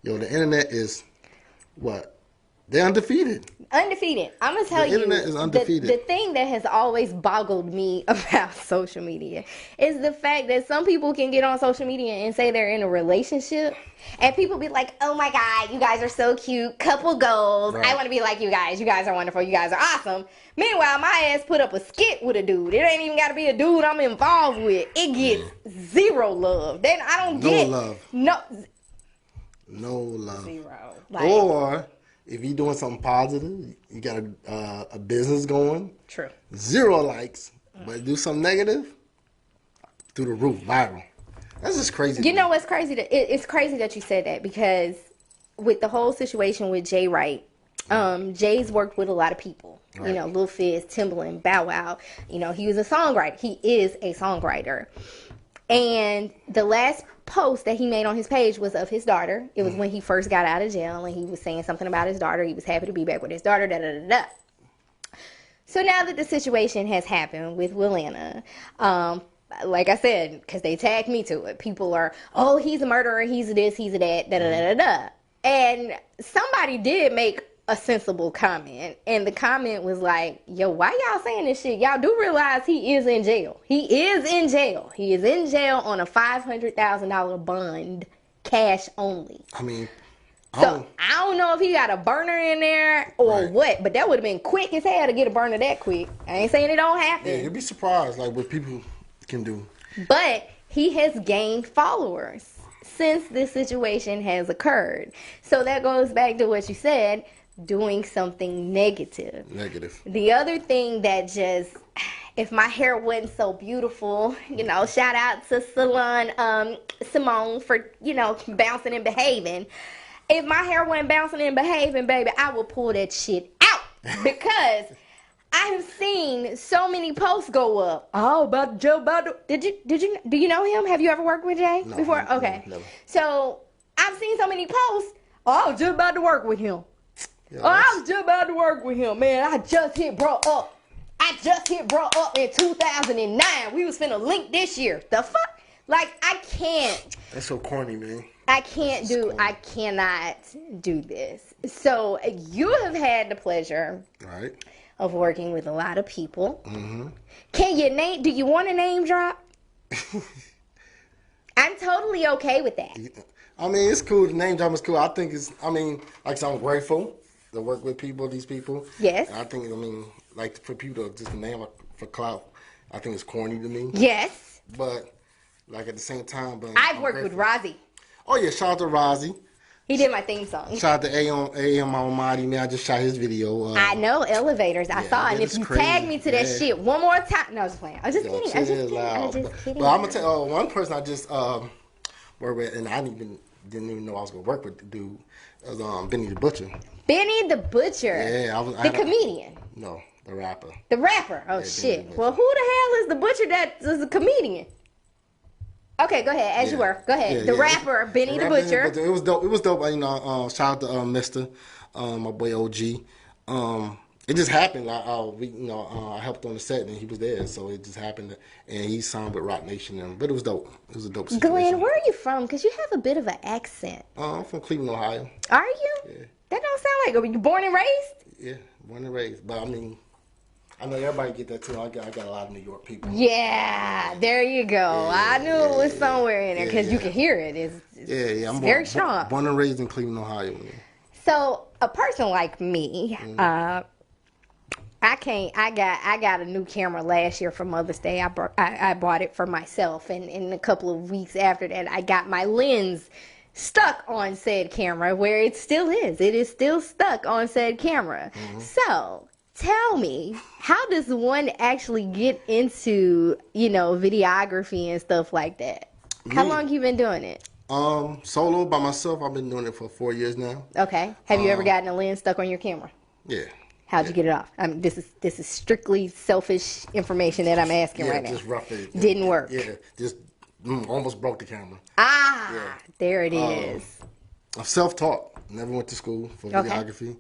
[SPEAKER 6] the internet is what? They're undefeated.
[SPEAKER 3] Undefeated. I'm going to tell you.
[SPEAKER 6] The internet is undefeated.
[SPEAKER 3] The thing that has always boggled me about social media is the fact that some people can get on social media and say they're in a relationship. And people be like, oh my God, you guys are so cute. Couple goals.
[SPEAKER 6] Right.
[SPEAKER 3] I want to be like you guys. You guys are wonderful. You guys are awesome. Meanwhile, my ass put up a skit with a dude. It ain't even got to be a dude I'm involved with. It gets zero love. Then I don't get.
[SPEAKER 6] love.
[SPEAKER 3] No.
[SPEAKER 6] No love.
[SPEAKER 3] Zero.
[SPEAKER 6] Or if you're doing something positive, you got a business going.
[SPEAKER 3] True.
[SPEAKER 6] 0 likes. But do something negative, through the roof, viral. That's just crazy.
[SPEAKER 3] You know what's crazy? It's crazy that you said that, because with the whole situation with J Wright, Jay's worked with a lot of people.
[SPEAKER 6] Right.
[SPEAKER 3] You know, Lil Fizz, Timbaland, Bow Wow. You know, he was a songwriter. He is a songwriter. And the last post that he made on his page was of his daughter. It was when he first got out of jail, and he was saying something about his daughter. He was happy to be back with his daughter, da-da-da-da. So now that the situation has happened with Wilanna, like I said, because they tagged me to it, people are, oh, he's a murderer, he's a this, he's a that, da-da-da-da-da. And somebody did make a sensible comment, and the comment was like, yo, why y'all saying this shit? Y'all do realize he is in jail. He is in jail. He is in jail on a $500,000 bond, cash only.
[SPEAKER 6] I mean,
[SPEAKER 3] So I don't know if he got a burner in there or what, but that would have been quick as hell to get a burner that quick. I ain't saying it don't happen.
[SPEAKER 6] Yeah, you'd be surprised, like, what people can do.
[SPEAKER 3] But he has gained followers since this situation has occurred. So that goes back to what you said. doing something negative.
[SPEAKER 6] Negative.
[SPEAKER 3] The other thing that just, if my hair wasn't so beautiful, you know, shout out to Salon Simone for, you know, bouncing and behaving. If my hair wasn't bouncing and behaving, baby, I would pull that shit out. Because I have seen so many posts go up. Oh, about Joe Biden. Do you know him? Have you ever worked with Jay before? Okay.
[SPEAKER 6] Never.
[SPEAKER 3] So I've seen so many posts. Oh, I was just about to work with him.
[SPEAKER 6] Yeah,
[SPEAKER 3] Oh, I was just about to work with him, man. I just hit bro up. In 2009. We was finna link this year. The fuck? Like, I can't.
[SPEAKER 6] That's so corny, man.
[SPEAKER 3] I cannot do this. So you have had the pleasure
[SPEAKER 6] Right.
[SPEAKER 3] of working with a lot of people. Mm-hmm. Do you want a name drop? I'm totally okay with that.
[SPEAKER 6] I mean, it's cool. The name drop is cool. I think like I said, I'm grateful to work with these people.
[SPEAKER 3] Yes.
[SPEAKER 6] And I think, like for people to just name for clout, I think it's corny to me.
[SPEAKER 3] Yes.
[SPEAKER 6] But, like at the same time,
[SPEAKER 3] I've worked with Rozzy.
[SPEAKER 6] Oh, yeah, shout out to Rozzy.
[SPEAKER 3] He did my theme song.
[SPEAKER 6] Shout out to AM Almighty, man. I just shot his video.
[SPEAKER 3] I know, Elevators. I saw it. And if you tag me to that shit one more time. No, I was just playing. I was just kidding.
[SPEAKER 6] But I'm going to tell one person I just worked with, and I didn't even know I was going to work with the dude, was Benny the Butcher.
[SPEAKER 3] Benny the Butcher?
[SPEAKER 6] Yeah.
[SPEAKER 3] The comedian?
[SPEAKER 6] No, the rapper.
[SPEAKER 3] The rapper? Oh,
[SPEAKER 6] Yeah,
[SPEAKER 3] shit. Well, who the hell is the Butcher that is a comedian? Okay, go ahead. As you were. Go ahead. The rapper, Benny the Butcher.
[SPEAKER 6] It was dope. It was dope. Shout out to Mister, my boy OG. It just happened. I helped on the set and he was there, so it just happened. And he signed with Rock Nation, but it was dope. It was a dope situation.
[SPEAKER 3] Glenn, where are you from? Because you have a bit of an accent.
[SPEAKER 6] I'm from Cleveland, Ohio.
[SPEAKER 3] Are you?
[SPEAKER 6] Yeah.
[SPEAKER 3] That don't sound like. Were you born and raised?
[SPEAKER 6] Yeah, born and raised. But I know everybody get that too. I got a lot of New York people.
[SPEAKER 3] Yeah, there you go. I knew it was somewhere in there because you can hear it. It's
[SPEAKER 6] I'm
[SPEAKER 3] very strong.
[SPEAKER 6] Born and raised in Cleveland, Ohio. Man.
[SPEAKER 3] So a person like me, I got a new camera last year for Mother's Day. I bought it for myself, and in a couple of weeks after that, I got my lens stuck on said camera, where it still is. It is still stuck on said camera. So tell me, how does one actually get into, videography and stuff like that? How long you been doing it?
[SPEAKER 6] Solo by myself. I've been doing it for 4 years now.
[SPEAKER 3] Okay. Have you ever gotten a lens stuck on your camera?
[SPEAKER 6] Yeah.
[SPEAKER 3] How'd you get it off? This is strictly selfish information that I'm asking right now.
[SPEAKER 6] Just rough it.
[SPEAKER 3] Didn't work.
[SPEAKER 6] Yeah, just almost broke the camera.
[SPEAKER 3] There it is.
[SPEAKER 6] I'm self-taught. Never went to school for videography.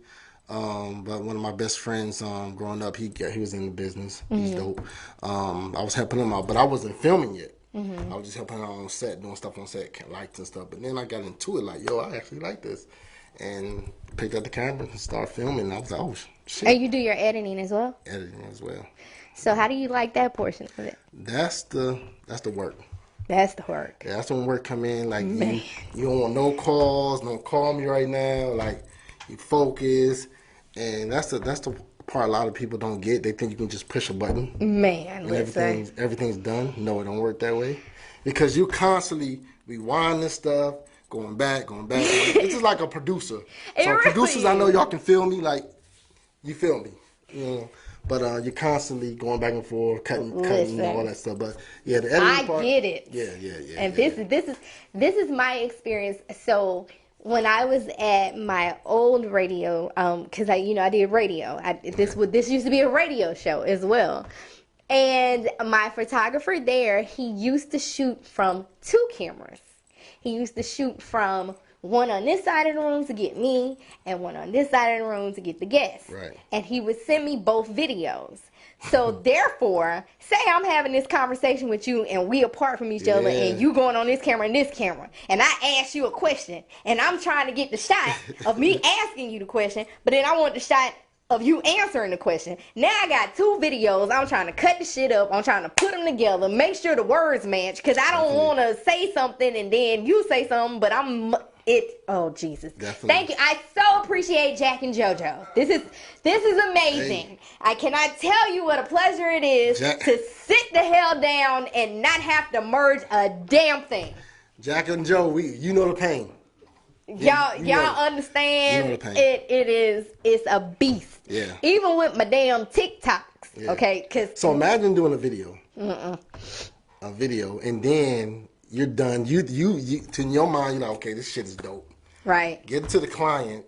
[SPEAKER 6] But one of my best friends growing up, he was in the business. He's dope. I was helping him out, but I wasn't filming yet. I was just helping out on set, doing stuff on set, lights and stuff. But then I got into it, like, I actually like this. And picked up the camera and started filming. And I was like, oh, shit.
[SPEAKER 3] And you do your editing as well?
[SPEAKER 6] Editing as well.
[SPEAKER 3] So how do you like that portion of it?
[SPEAKER 6] That's the work.
[SPEAKER 3] That's the work.
[SPEAKER 6] Yeah, that's when work come in. Like, you don't want no calls, don't call me right now. Like, you focus. And that's the part a lot of people don't get. They think you can just push a button.
[SPEAKER 3] Man,
[SPEAKER 6] and everything's done. No, it don't work that way. Because you constantly rewinding stuff, going back. It's just like a producer. So producers, I know y'all can feel me. Like, you feel me. But you're constantly going back and forth, cutting all that stuff. But yeah, the editing part. I get it. Yeah.
[SPEAKER 3] And this is my experience. So when I was at my old radio, because I did radio. This used to be a radio show as well. And my photographer there, he used to shoot from 2 cameras. He used to shoot from one on this side of the room to get me, and one on this side of the room to get the guests.
[SPEAKER 6] Right.
[SPEAKER 3] And he would send me both videos. So therefore, say I'm having this conversation with you and we apart from each other and you going on this camera and this camera, and I ask you a question and I'm trying to get the shot of me asking you the question, but then I want the shot of you answering the question. Now I got 2 videos. I'm trying to cut the shit up. I'm trying to put them together, make sure the words match, because I don't want to say something and then you say something, but oh Jesus.
[SPEAKER 6] Definitely.
[SPEAKER 3] Thank you. I so appreciate Jack and JoJo. This is amazing.
[SPEAKER 6] Hey.
[SPEAKER 3] I cannot tell you what a pleasure it is to sit the hell down and not have to merge a damn thing.
[SPEAKER 6] Jack and Joe, you know the pain.
[SPEAKER 3] Y'all understand?
[SPEAKER 6] You know the pain.
[SPEAKER 3] It's a beast.
[SPEAKER 6] Yeah.
[SPEAKER 3] Even with my damn TikToks.
[SPEAKER 6] Yeah.
[SPEAKER 3] Okay,
[SPEAKER 6] So imagine doing a video. A video, and then you're done. You to in your mind, you're like, okay, this shit is dope.
[SPEAKER 3] Right.
[SPEAKER 6] Get it to the client.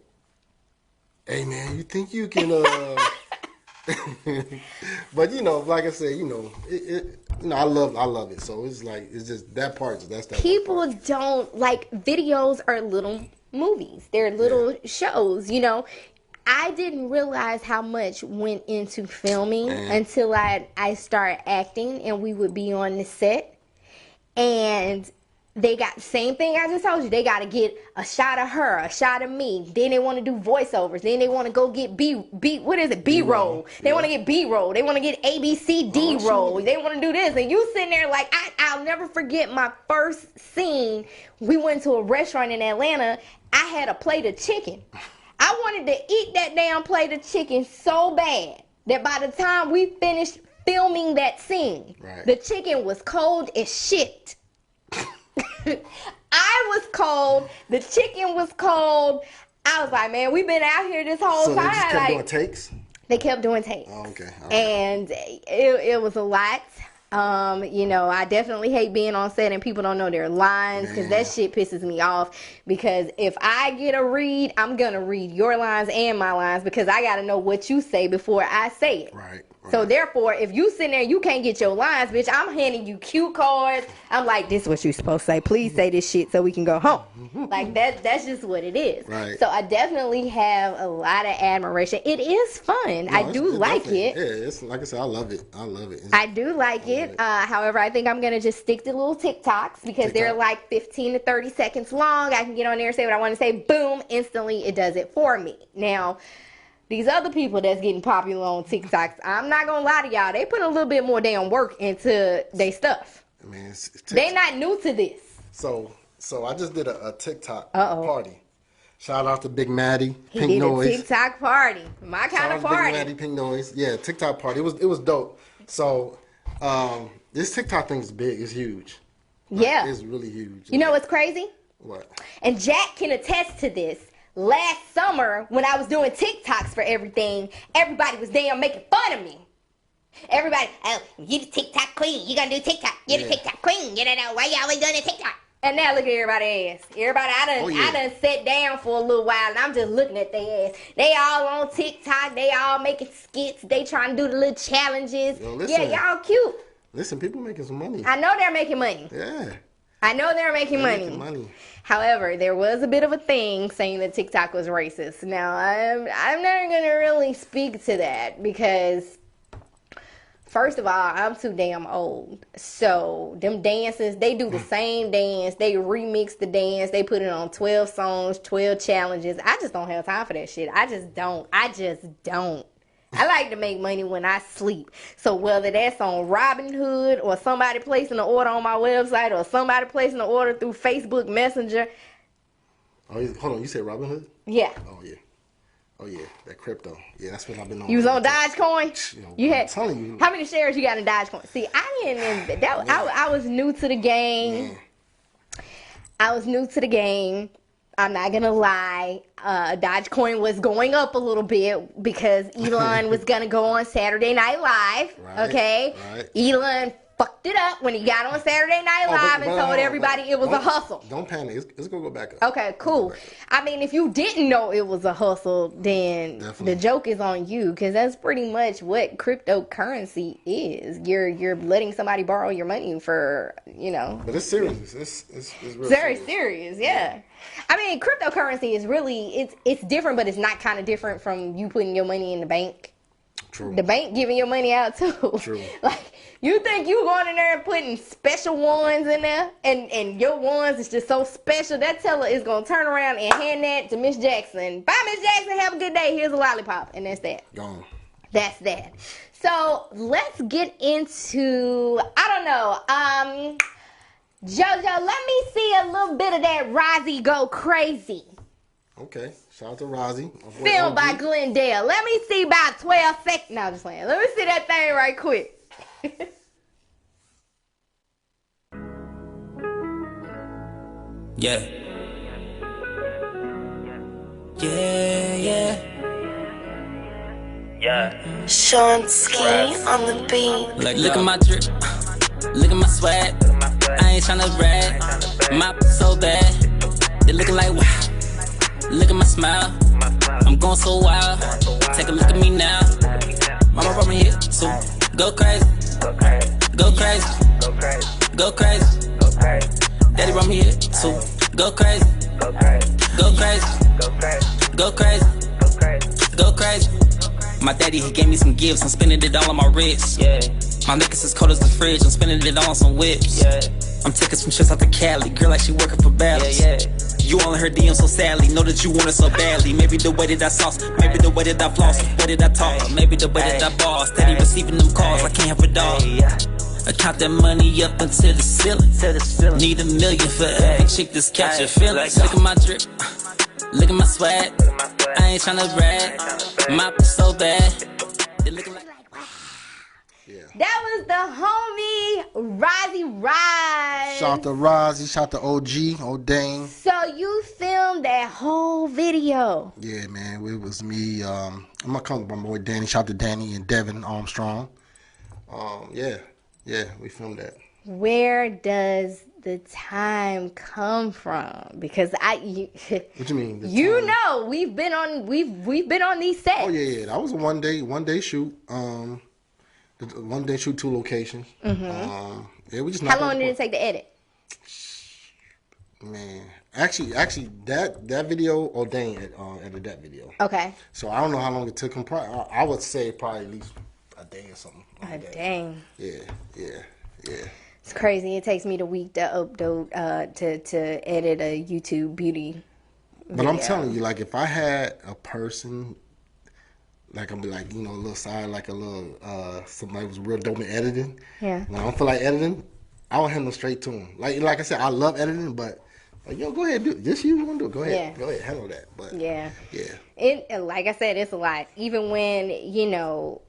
[SPEAKER 6] Hey man, you think you can? But like I said, I love it. So it's like it's just that part. That's that.
[SPEAKER 3] People don't like videos are little movies. They're little shows. I didn't realize how much went into filming until I started acting, and we would be on the set, and they got the same thing I just told you. They got to get a shot of her, a shot of me. Then they want to do voiceovers. Then they want to go get B-roll. They want to get B-roll. They want to get ABCD roll. They want to do this. And you sitting there like, I'll never forget my first scene. We went to a restaurant in Atlanta. I had a plate of chicken. I wanted to eat that damn plate of chicken so bad that by the time we finished filming that scene, the chicken was cold as shit. I was cold. The chicken was cold. I was like, man, we've been out here this whole time.
[SPEAKER 6] So they just kept doing takes?
[SPEAKER 3] They kept doing takes.
[SPEAKER 6] Oh, okay.
[SPEAKER 3] And it was a lot. I definitely hate being on set and people don't know their lines, because that shit pisses me off. Because if I get a read, I'm going to read your lines and my lines, because I got to know what you say before I say it.
[SPEAKER 6] Right.
[SPEAKER 3] So therefore, if you sitting there, you can't get your lines, bitch. I'm handing you cue cards. I'm like, this is what you supposed to say. Please say this shit so we can go home. Like that's just what it is.
[SPEAKER 6] Right.
[SPEAKER 3] So I definitely have a lot of admiration. It is fun. I do like it.
[SPEAKER 6] Yeah, it's like I said, I love it.
[SPEAKER 3] I do like it. However, I think I'm gonna just stick to little TikToks because they're like 15 to 30 seconds long. I can get on there and say what I want to say. Boom, instantly it does it for me. Now, these other people that's getting popular on TikToks, I'm not gonna lie to y'all, they put a little bit more damn work into their stuff.
[SPEAKER 6] Man,
[SPEAKER 3] they not new to this.
[SPEAKER 6] So I just did a TikTok party. Shout out to Big Maddie, Pink
[SPEAKER 3] He did
[SPEAKER 6] Noise.
[SPEAKER 3] a TikTok party, my kind of party.
[SPEAKER 6] Big Maddie, Pink Noise, yeah, TikTok party. It was dope. So this TikTok thing is big. It's huge.
[SPEAKER 3] Yeah,
[SPEAKER 6] it's really huge.
[SPEAKER 3] You know what's crazy?
[SPEAKER 6] What?
[SPEAKER 3] And Jack can attest to this. Last summer, when I was doing TikToks for everything, everybody was damn making fun of me. Everybody, oh, you the TikTok queen. You gonna do TikTok. You're the TikTok queen. You don't know why you always doing a TikTok. And now look at everybody's ass. Everybody, I done sat down for a little while, and I'm just looking at their ass. They all on TikTok. They all making skits. They trying to do the little challenges.
[SPEAKER 6] Yo, listen,
[SPEAKER 3] yeah, y'all cute.
[SPEAKER 6] Listen, people making some money.
[SPEAKER 3] I know they're making money.
[SPEAKER 6] Yeah.
[SPEAKER 3] I know they're making money. However, there was a bit of a thing saying that TikTok was racist. Now, I'm never going to really speak to that because, first of all, I'm too damn old. So, them dances, they do the same dance. They remix the dance. They put it on 12 songs, 12 challenges. I just don't have time for that shit. I just don't. I like to make money when I sleep. So whether that's on Robinhood or somebody placing an order on my website or somebody placing an order through Facebook Messenger.
[SPEAKER 6] Oh, hold on. You said Robinhood?
[SPEAKER 3] Yeah.
[SPEAKER 6] Oh, yeah. That crypto. Yeah, that's what I've been on.
[SPEAKER 3] You was on Dogecoin?
[SPEAKER 6] I'm telling you.
[SPEAKER 3] How many shares you got in Dogecoin? See, I was new to the game. I was new to the game. I'm not going to lie. Dogecoin was going up a little bit because Elon was going to go on Saturday Night Live. Right. Elon fucked it up when he got on Saturday Night Live and told everybody it was a hustle.
[SPEAKER 6] Don't panic. It's going to go back up.
[SPEAKER 3] Okay, cool. I mean, if you didn't know it was a hustle, then the joke is on you because that's pretty much what cryptocurrency is. You're letting somebody borrow your money for,
[SPEAKER 6] But it's serious. It's real
[SPEAKER 3] very serious, yeah. I mean, cryptocurrency is really, it's different, but it's not kind of different from you putting your money in the bank.
[SPEAKER 6] True.
[SPEAKER 3] The bank giving your money out too.
[SPEAKER 6] True.
[SPEAKER 3] Like, you think you going in there and putting special ones in there, and your ones is just so special, that teller is going to turn around and hand that to Miss Jackson. Bye, Miss Jackson. Have a good day. Here's a lollipop. And that's that.
[SPEAKER 6] Gone.
[SPEAKER 3] That's that. So, let's get into, I don't know, JoJo, let me see a little bit of that Rozzy Go Crazy.
[SPEAKER 6] Okay. Shout out to Rozzy.
[SPEAKER 3] Filmed by Glendale. Let me see about 12 seconds. No, I'm just playing. Let me see that thing right quick.
[SPEAKER 2] Yeah. Yeah.
[SPEAKER 1] Sean Ski on the beat.
[SPEAKER 2] Like, look at my drip, look at my swag. I ain't tryna brag, my so bad. They looking like wow. Look at my smile, I'm going so wild. Take a look at me now. Mama brought me here, so go crazy, go crazy, go crazy. Daddy brought me here, so go crazy, go crazy, go crazy, go crazy. My daddy, he gave me some gifts, I'm spending it all on my wrist. My liquor's as cold as the fridge, I'm spending it all on some whips. I'm taking some trips out to Cali, girl like she working for battles. You all in her DM so sadly, know that you want it so badly. Maybe the way that I sauce, maybe the way that I floss, the way that I talk, maybe the way that I boss. Steady receiving them calls, I can't help it all. I count that money up until the ceiling. Need $1 million for every chick that's catch your feelings. Look at my drip, look at my swag. I ain't tryna brag, my so bad. They looking like.
[SPEAKER 3] That was the homie Rozzy Rise.
[SPEAKER 6] Shout to Rozzy, shout to OG, O'Dane.
[SPEAKER 3] So you filmed that whole video?
[SPEAKER 6] Yeah, man, it was me. I'm gonna come with my boy Danny. Shout to Danny and Devin Armstrong. Yeah, we filmed that.
[SPEAKER 3] Where does the time come from? Because
[SPEAKER 6] What you mean?
[SPEAKER 3] You know, we've been on these sets.
[SPEAKER 6] Oh yeah, that was a one day shoot. One day shoot, 2 locations. Yeah, we just.
[SPEAKER 3] How long did it take to edit?
[SPEAKER 6] Man, actually, that video, O'Dane edited that video.
[SPEAKER 3] Okay.
[SPEAKER 6] So I don't know how long it took him. Probably, I would say probably at least a day or something.
[SPEAKER 3] Dang.
[SPEAKER 6] Yeah.
[SPEAKER 3] It's crazy. It takes me the week to upload to edit a YouTube beauty video.
[SPEAKER 6] But I'm telling you, like, if I had a person, like, I'm be like, you know, a little side, like a little somebody was real dope in editing.
[SPEAKER 3] Yeah.
[SPEAKER 6] When I don't feel like editing, I would handle straight to him. Like I said, I love editing, but like, yo, go ahead, do it. Just you want to do it. Go ahead, handle that. But
[SPEAKER 3] yeah.
[SPEAKER 6] Yeah.
[SPEAKER 3] It, like I said, it's a lot. Even when, you know,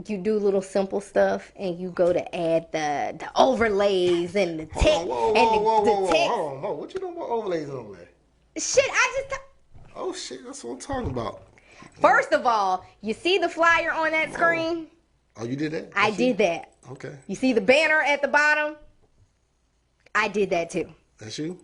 [SPEAKER 3] you do little simple stuff and you go to add the overlays and the text and the text.
[SPEAKER 6] Hold on. What you doing with overlays and overlay?
[SPEAKER 3] Shit,
[SPEAKER 6] Oh shit, that's what I'm talking about.
[SPEAKER 3] First of all, you see the flyer on that screen?
[SPEAKER 6] Oh, you did that?
[SPEAKER 3] I did that.
[SPEAKER 6] Okay.
[SPEAKER 3] You see the banner at the bottom? I did that too.
[SPEAKER 6] That's you?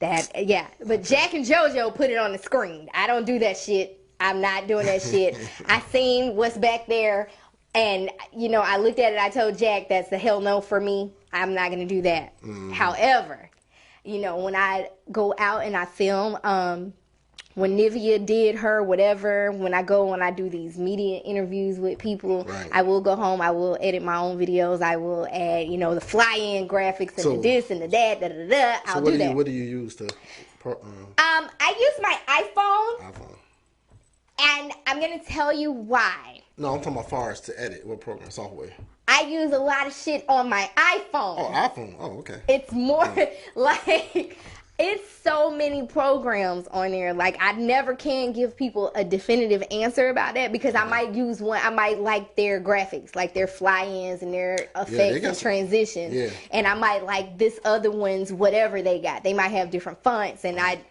[SPEAKER 3] Yeah. But Jack and JoJo put it on the screen. I don't do that shit. I'm not doing that shit. I seen what's back there, and, you know, I looked at it. I told Jack that's a hell no for me. I'm not going to do that. However, you know, when I go out and I film, when Nivea did her whatever, when I do these media interviews with people,
[SPEAKER 6] right. I
[SPEAKER 3] will go home, I will edit my own videos, I will add, you know, the fly-in graphics and the this and the that, I'll do that.
[SPEAKER 6] What do you use to...
[SPEAKER 3] I use my iPhone. And I'm going to tell you why.
[SPEAKER 6] No, I'm talking about far as to edit. What program, software?
[SPEAKER 3] I use a lot of shit on my iPhone.
[SPEAKER 6] Oh, iPhone. Oh, okay.
[SPEAKER 3] It's more like... It's so many programs on there. Like, I never can give people a definitive answer about that because I might use one. I might like their graphics, like their fly-ins and their effects and transitions. Yeah. And I might like this other one's whatever they got. They might have different fonts, and I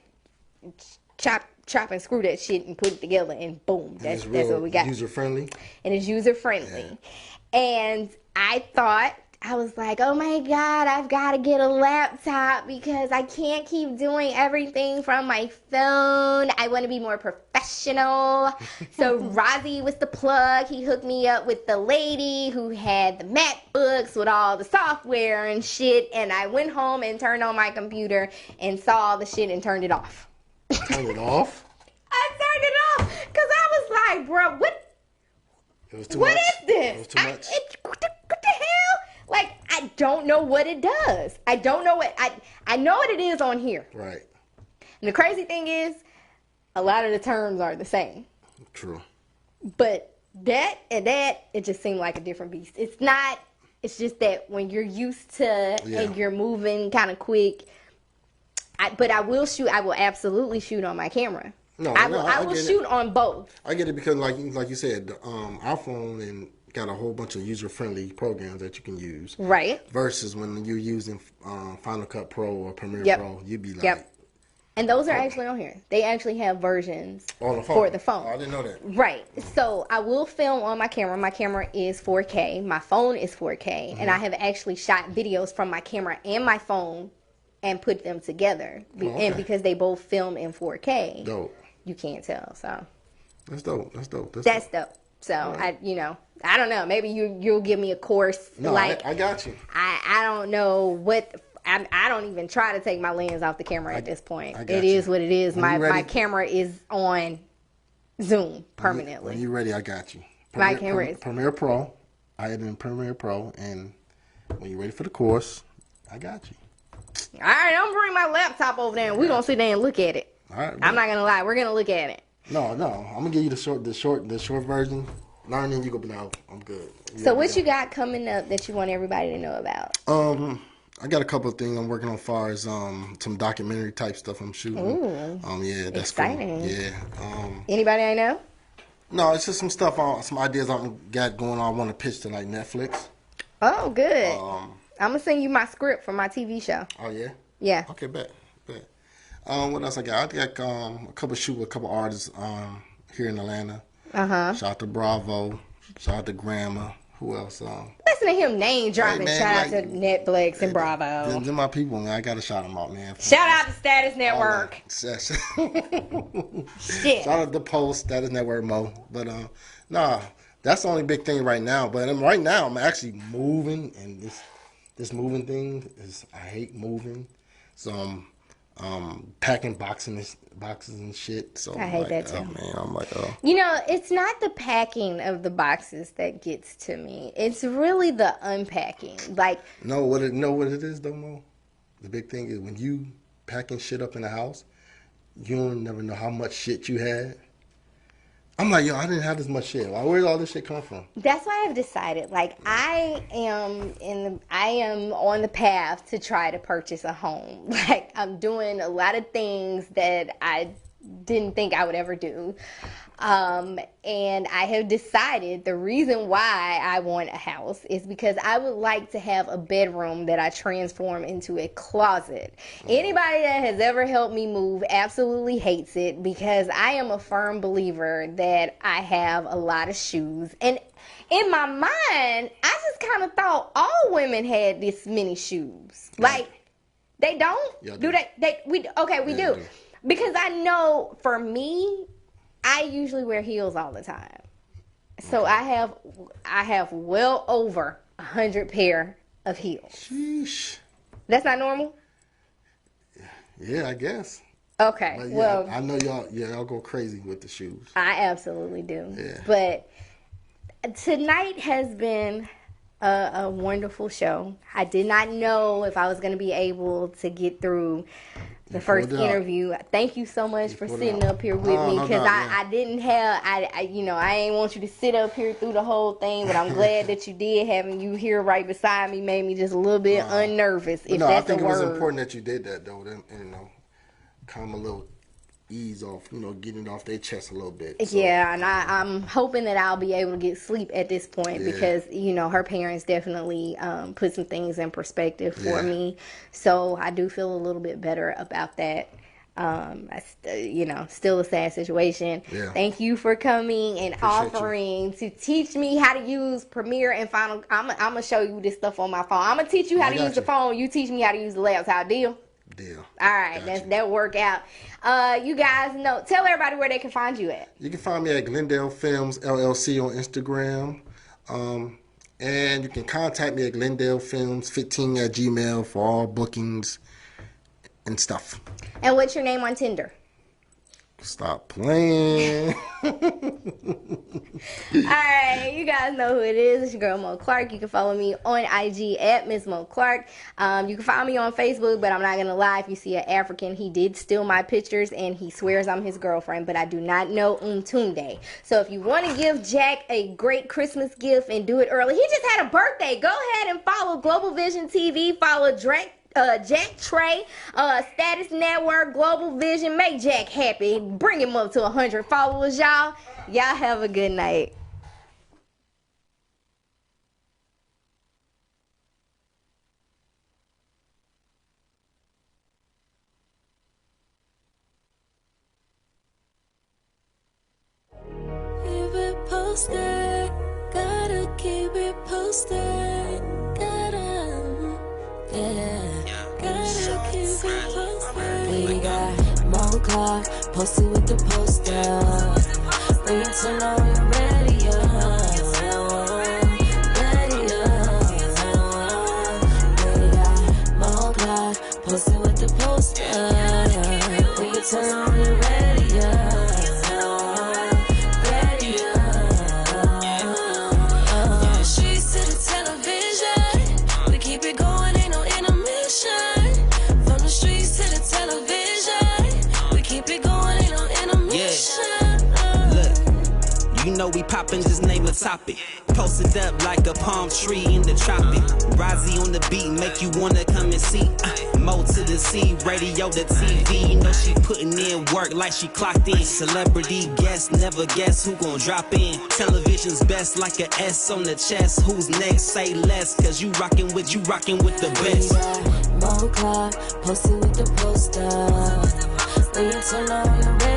[SPEAKER 3] chop and screw that shit and put it together, and boom, that's what we got.
[SPEAKER 6] User-friendly?
[SPEAKER 3] And it's user-friendly. Yeah. And I was like, oh my God, I've got to get a laptop because I can't keep doing everything from my phone. I want to be more professional. So Rozzy was the plug. He hooked me up with the lady who had the MacBooks with all the software and shit. And I went home and turned on my computer and saw the shit and turned it off.
[SPEAKER 6] Turned it off?
[SPEAKER 3] I turned it off because I was like, bro, what?
[SPEAKER 6] It was too
[SPEAKER 3] what
[SPEAKER 6] much.
[SPEAKER 3] Is this?
[SPEAKER 6] It was too much.
[SPEAKER 3] What the hell? Like, I don't know what it does. I don't know what... I know what it is on here.
[SPEAKER 6] Right.
[SPEAKER 3] And the crazy thing is, a lot of the terms are the same.
[SPEAKER 6] True.
[SPEAKER 3] But that and that, it just seemed like a different beast. It's not... It's just that when you're used to and you're moving kind of quick... But I will shoot... I will absolutely shoot on my camera. I will shoot on both.
[SPEAKER 6] I get it because, like you said, iPhone and... got a whole bunch of user-friendly programs that you can use.
[SPEAKER 3] Right.
[SPEAKER 6] Versus when you're using Final Cut Pro or Premiere Pro, you'd be like,
[SPEAKER 3] And those are actually on here. They actually have versions
[SPEAKER 6] On the phone.
[SPEAKER 3] for the phone.
[SPEAKER 6] Oh, I didn't know that.
[SPEAKER 3] Right. So I will film on my camera. My camera is 4K. My phone is 4K. And I have actually shot videos from my camera and my phone and put them together.
[SPEAKER 6] Okay.
[SPEAKER 3] And because they both film in 4K,
[SPEAKER 6] Dope.
[SPEAKER 3] you can't tell. So
[SPEAKER 6] That's dope. That's dope.
[SPEAKER 3] that's dope. So I don't know. Maybe you'll give me a course.
[SPEAKER 6] No,
[SPEAKER 3] like
[SPEAKER 6] I got you.
[SPEAKER 3] I don't know what. I don't even try to take my lens off the camera at this point.
[SPEAKER 6] got
[SPEAKER 3] It
[SPEAKER 6] you.
[SPEAKER 3] is what it is.
[SPEAKER 6] When you
[SPEAKER 3] My
[SPEAKER 6] ready-
[SPEAKER 3] camera is on Zoom permanently.
[SPEAKER 6] When you ready, I got you.
[SPEAKER 3] My camera is.
[SPEAKER 6] Premiere Pro. I edit in Premiere Pro, and when you're ready for the course, I got you.
[SPEAKER 3] All right, I'm bring my laptop over there, and we're gonna sit there and look at it.
[SPEAKER 6] All right.
[SPEAKER 3] I'm not gonna lie, we're gonna look at it.
[SPEAKER 6] No. I'm gonna give you the short version. Learn, and you go. No, I'm good.
[SPEAKER 3] So what you got coming up that you want everybody to know about?
[SPEAKER 6] I got a couple of things I'm working on, as far as some documentary type stuff I'm shooting.
[SPEAKER 3] Ooh,
[SPEAKER 6] Yeah, that's
[SPEAKER 3] exciting.
[SPEAKER 6] cool. Yeah.
[SPEAKER 3] Anybody I know?
[SPEAKER 6] No, it's just some stuff, some ideas I got going on. I want to pitch to like Netflix.
[SPEAKER 3] Oh, good. I'm gonna send you my script for my TV show.
[SPEAKER 6] Oh yeah.
[SPEAKER 3] Yeah.
[SPEAKER 6] Okay, bet. What else I got? I got a couple artists here in Atlanta. Shout out to Bravo. Shout out to Grandma. Who else?
[SPEAKER 3] Listen to him name dropping.
[SPEAKER 6] Hey, man,
[SPEAKER 3] Shout out
[SPEAKER 6] like-
[SPEAKER 3] to Netflix and Bravo.
[SPEAKER 6] They're my people, man. I gotta shout them out, man.
[SPEAKER 3] Shout out to Status Network.
[SPEAKER 6] Shout
[SPEAKER 3] Shit.
[SPEAKER 6] out to Post, that is Network Mo. But nah, that's the only big thing right now. But right now, I'm actually moving, and this moving thing is, I hate moving. So I'm packing boxes and shit. So
[SPEAKER 3] I hate that too.
[SPEAKER 6] Oh man, I'm like, oh.
[SPEAKER 3] You know, it's not the packing of the boxes that gets to me. It's really the unpacking. Like,
[SPEAKER 6] Know what it is though, Mo? The big thing is when you packing shit up in the house, you don't never know how much shit you had. I'm like, yo, I didn't have this much shit. Like, where did all this shit come from?
[SPEAKER 3] that's why I've decided, like, I am on the path to try to purchase a home. Like, I'm doing a lot of things that I didn't think I would ever do. And I have decided the reason why I want a house is because I would like to have a bedroom that I transform into a closet. Anybody that has ever helped me move absolutely hates it, because I am a firm believer that I have a lot of shoes. And in my mind, I just kind of thought all women had this many shoes. Like, they don't?
[SPEAKER 6] Yeah,
[SPEAKER 3] do they? We do. Because I know, for me, I usually wear heels all the time. So I have well over 100 pair of heels.
[SPEAKER 6] Sheesh.
[SPEAKER 3] That's not normal?
[SPEAKER 6] Yeah, I guess.
[SPEAKER 3] Okay.
[SPEAKER 6] But yeah,
[SPEAKER 3] Well,
[SPEAKER 6] I know y'all go crazy with the shoes.
[SPEAKER 3] I absolutely do.
[SPEAKER 6] Yeah.
[SPEAKER 3] But tonight has been a wonderful show. I did not know if I was going to be able to get through the first
[SPEAKER 6] pulled it out.
[SPEAKER 3] interview. Thank you so much for
[SPEAKER 6] pulled it
[SPEAKER 3] sitting
[SPEAKER 6] out.
[SPEAKER 3] up here with
[SPEAKER 6] Oh,
[SPEAKER 3] me,
[SPEAKER 6] no
[SPEAKER 3] because
[SPEAKER 6] doubt, yeah.
[SPEAKER 3] I didn't have, I ain't want you to sit up here through the whole thing, but I'm glad that you did. Having you here right beside me made me just a little bit unnervous, if
[SPEAKER 6] No, I
[SPEAKER 3] that's
[SPEAKER 6] think
[SPEAKER 3] a
[SPEAKER 6] it was
[SPEAKER 3] word.
[SPEAKER 6] important that you did that, though. And, calm a little ease off, getting it off their chest a little bit. So,
[SPEAKER 3] Yeah, and I'm hoping that I'll be able to get sleep at this point,
[SPEAKER 6] Yeah.
[SPEAKER 3] because, her parents definitely put some things in perspective for
[SPEAKER 6] Yeah.
[SPEAKER 3] me. So I do feel a little bit better about that. Still a sad situation.
[SPEAKER 6] Yeah.
[SPEAKER 3] Thank you for coming and offering to teach me how to use Premiere and Final. I'm going to show you this stuff on my phone. I'm going to teach you how to
[SPEAKER 6] got
[SPEAKER 3] use the
[SPEAKER 6] you.
[SPEAKER 3] phone. You teach me how to use the laptop. Deal?
[SPEAKER 6] Deal.
[SPEAKER 3] All right,
[SPEAKER 6] Got you.
[SPEAKER 3] that work out. You guys know. Tell everybody where they can find you at.
[SPEAKER 6] You can find me at Glendale Films LLC on Instagram. And you can contact me at GlendaleFilms15 @gmail for all bookings and stuff.
[SPEAKER 3] And what's your name on Tinder?
[SPEAKER 6] Stop playing.
[SPEAKER 3] Alright, you guys know who it is. It's your girl Mo Clark. You can follow me on IG at Miss Mo Clark. You can find me on Facebook, but I'm not gonna lie, if you see an African, he did steal my pictures and he swears I'm his girlfriend, but I do not know Umtunde. So if you want to give Jack a great Christmas gift and do it early, he just had a birthday. Go ahead and follow Global Vision TV, follow Jack Trey, Status Network, Global Vision. Make Jack happy. Bring him up to 100 followers, y'all. Y'all have a good night.
[SPEAKER 1] posted. Gotta keep it posted. Gotta keep it posted. We got more clock posted with the poster. Bring it to know you're ready, posted with the poster. When you turn on, you ready, ready, From the streets to the television, we keep it going, ain't no intermission. From the streets to the television, we keep it going, ain't no intermission.
[SPEAKER 2] You know we poppin', just name a topic. Posted up like a palm tree in the tropic. Rozzy on the beat, make you wanna come and see. Mo to the C, radio to TV. You know she putting in work like she clocked in. Celebrity guest, never guess who gon' drop in. Television's best like a S on the chest. Who's next? Say less, cause you rockin' with the best.
[SPEAKER 1] Mo clock, posted with the poster. When you turn on, you're ready.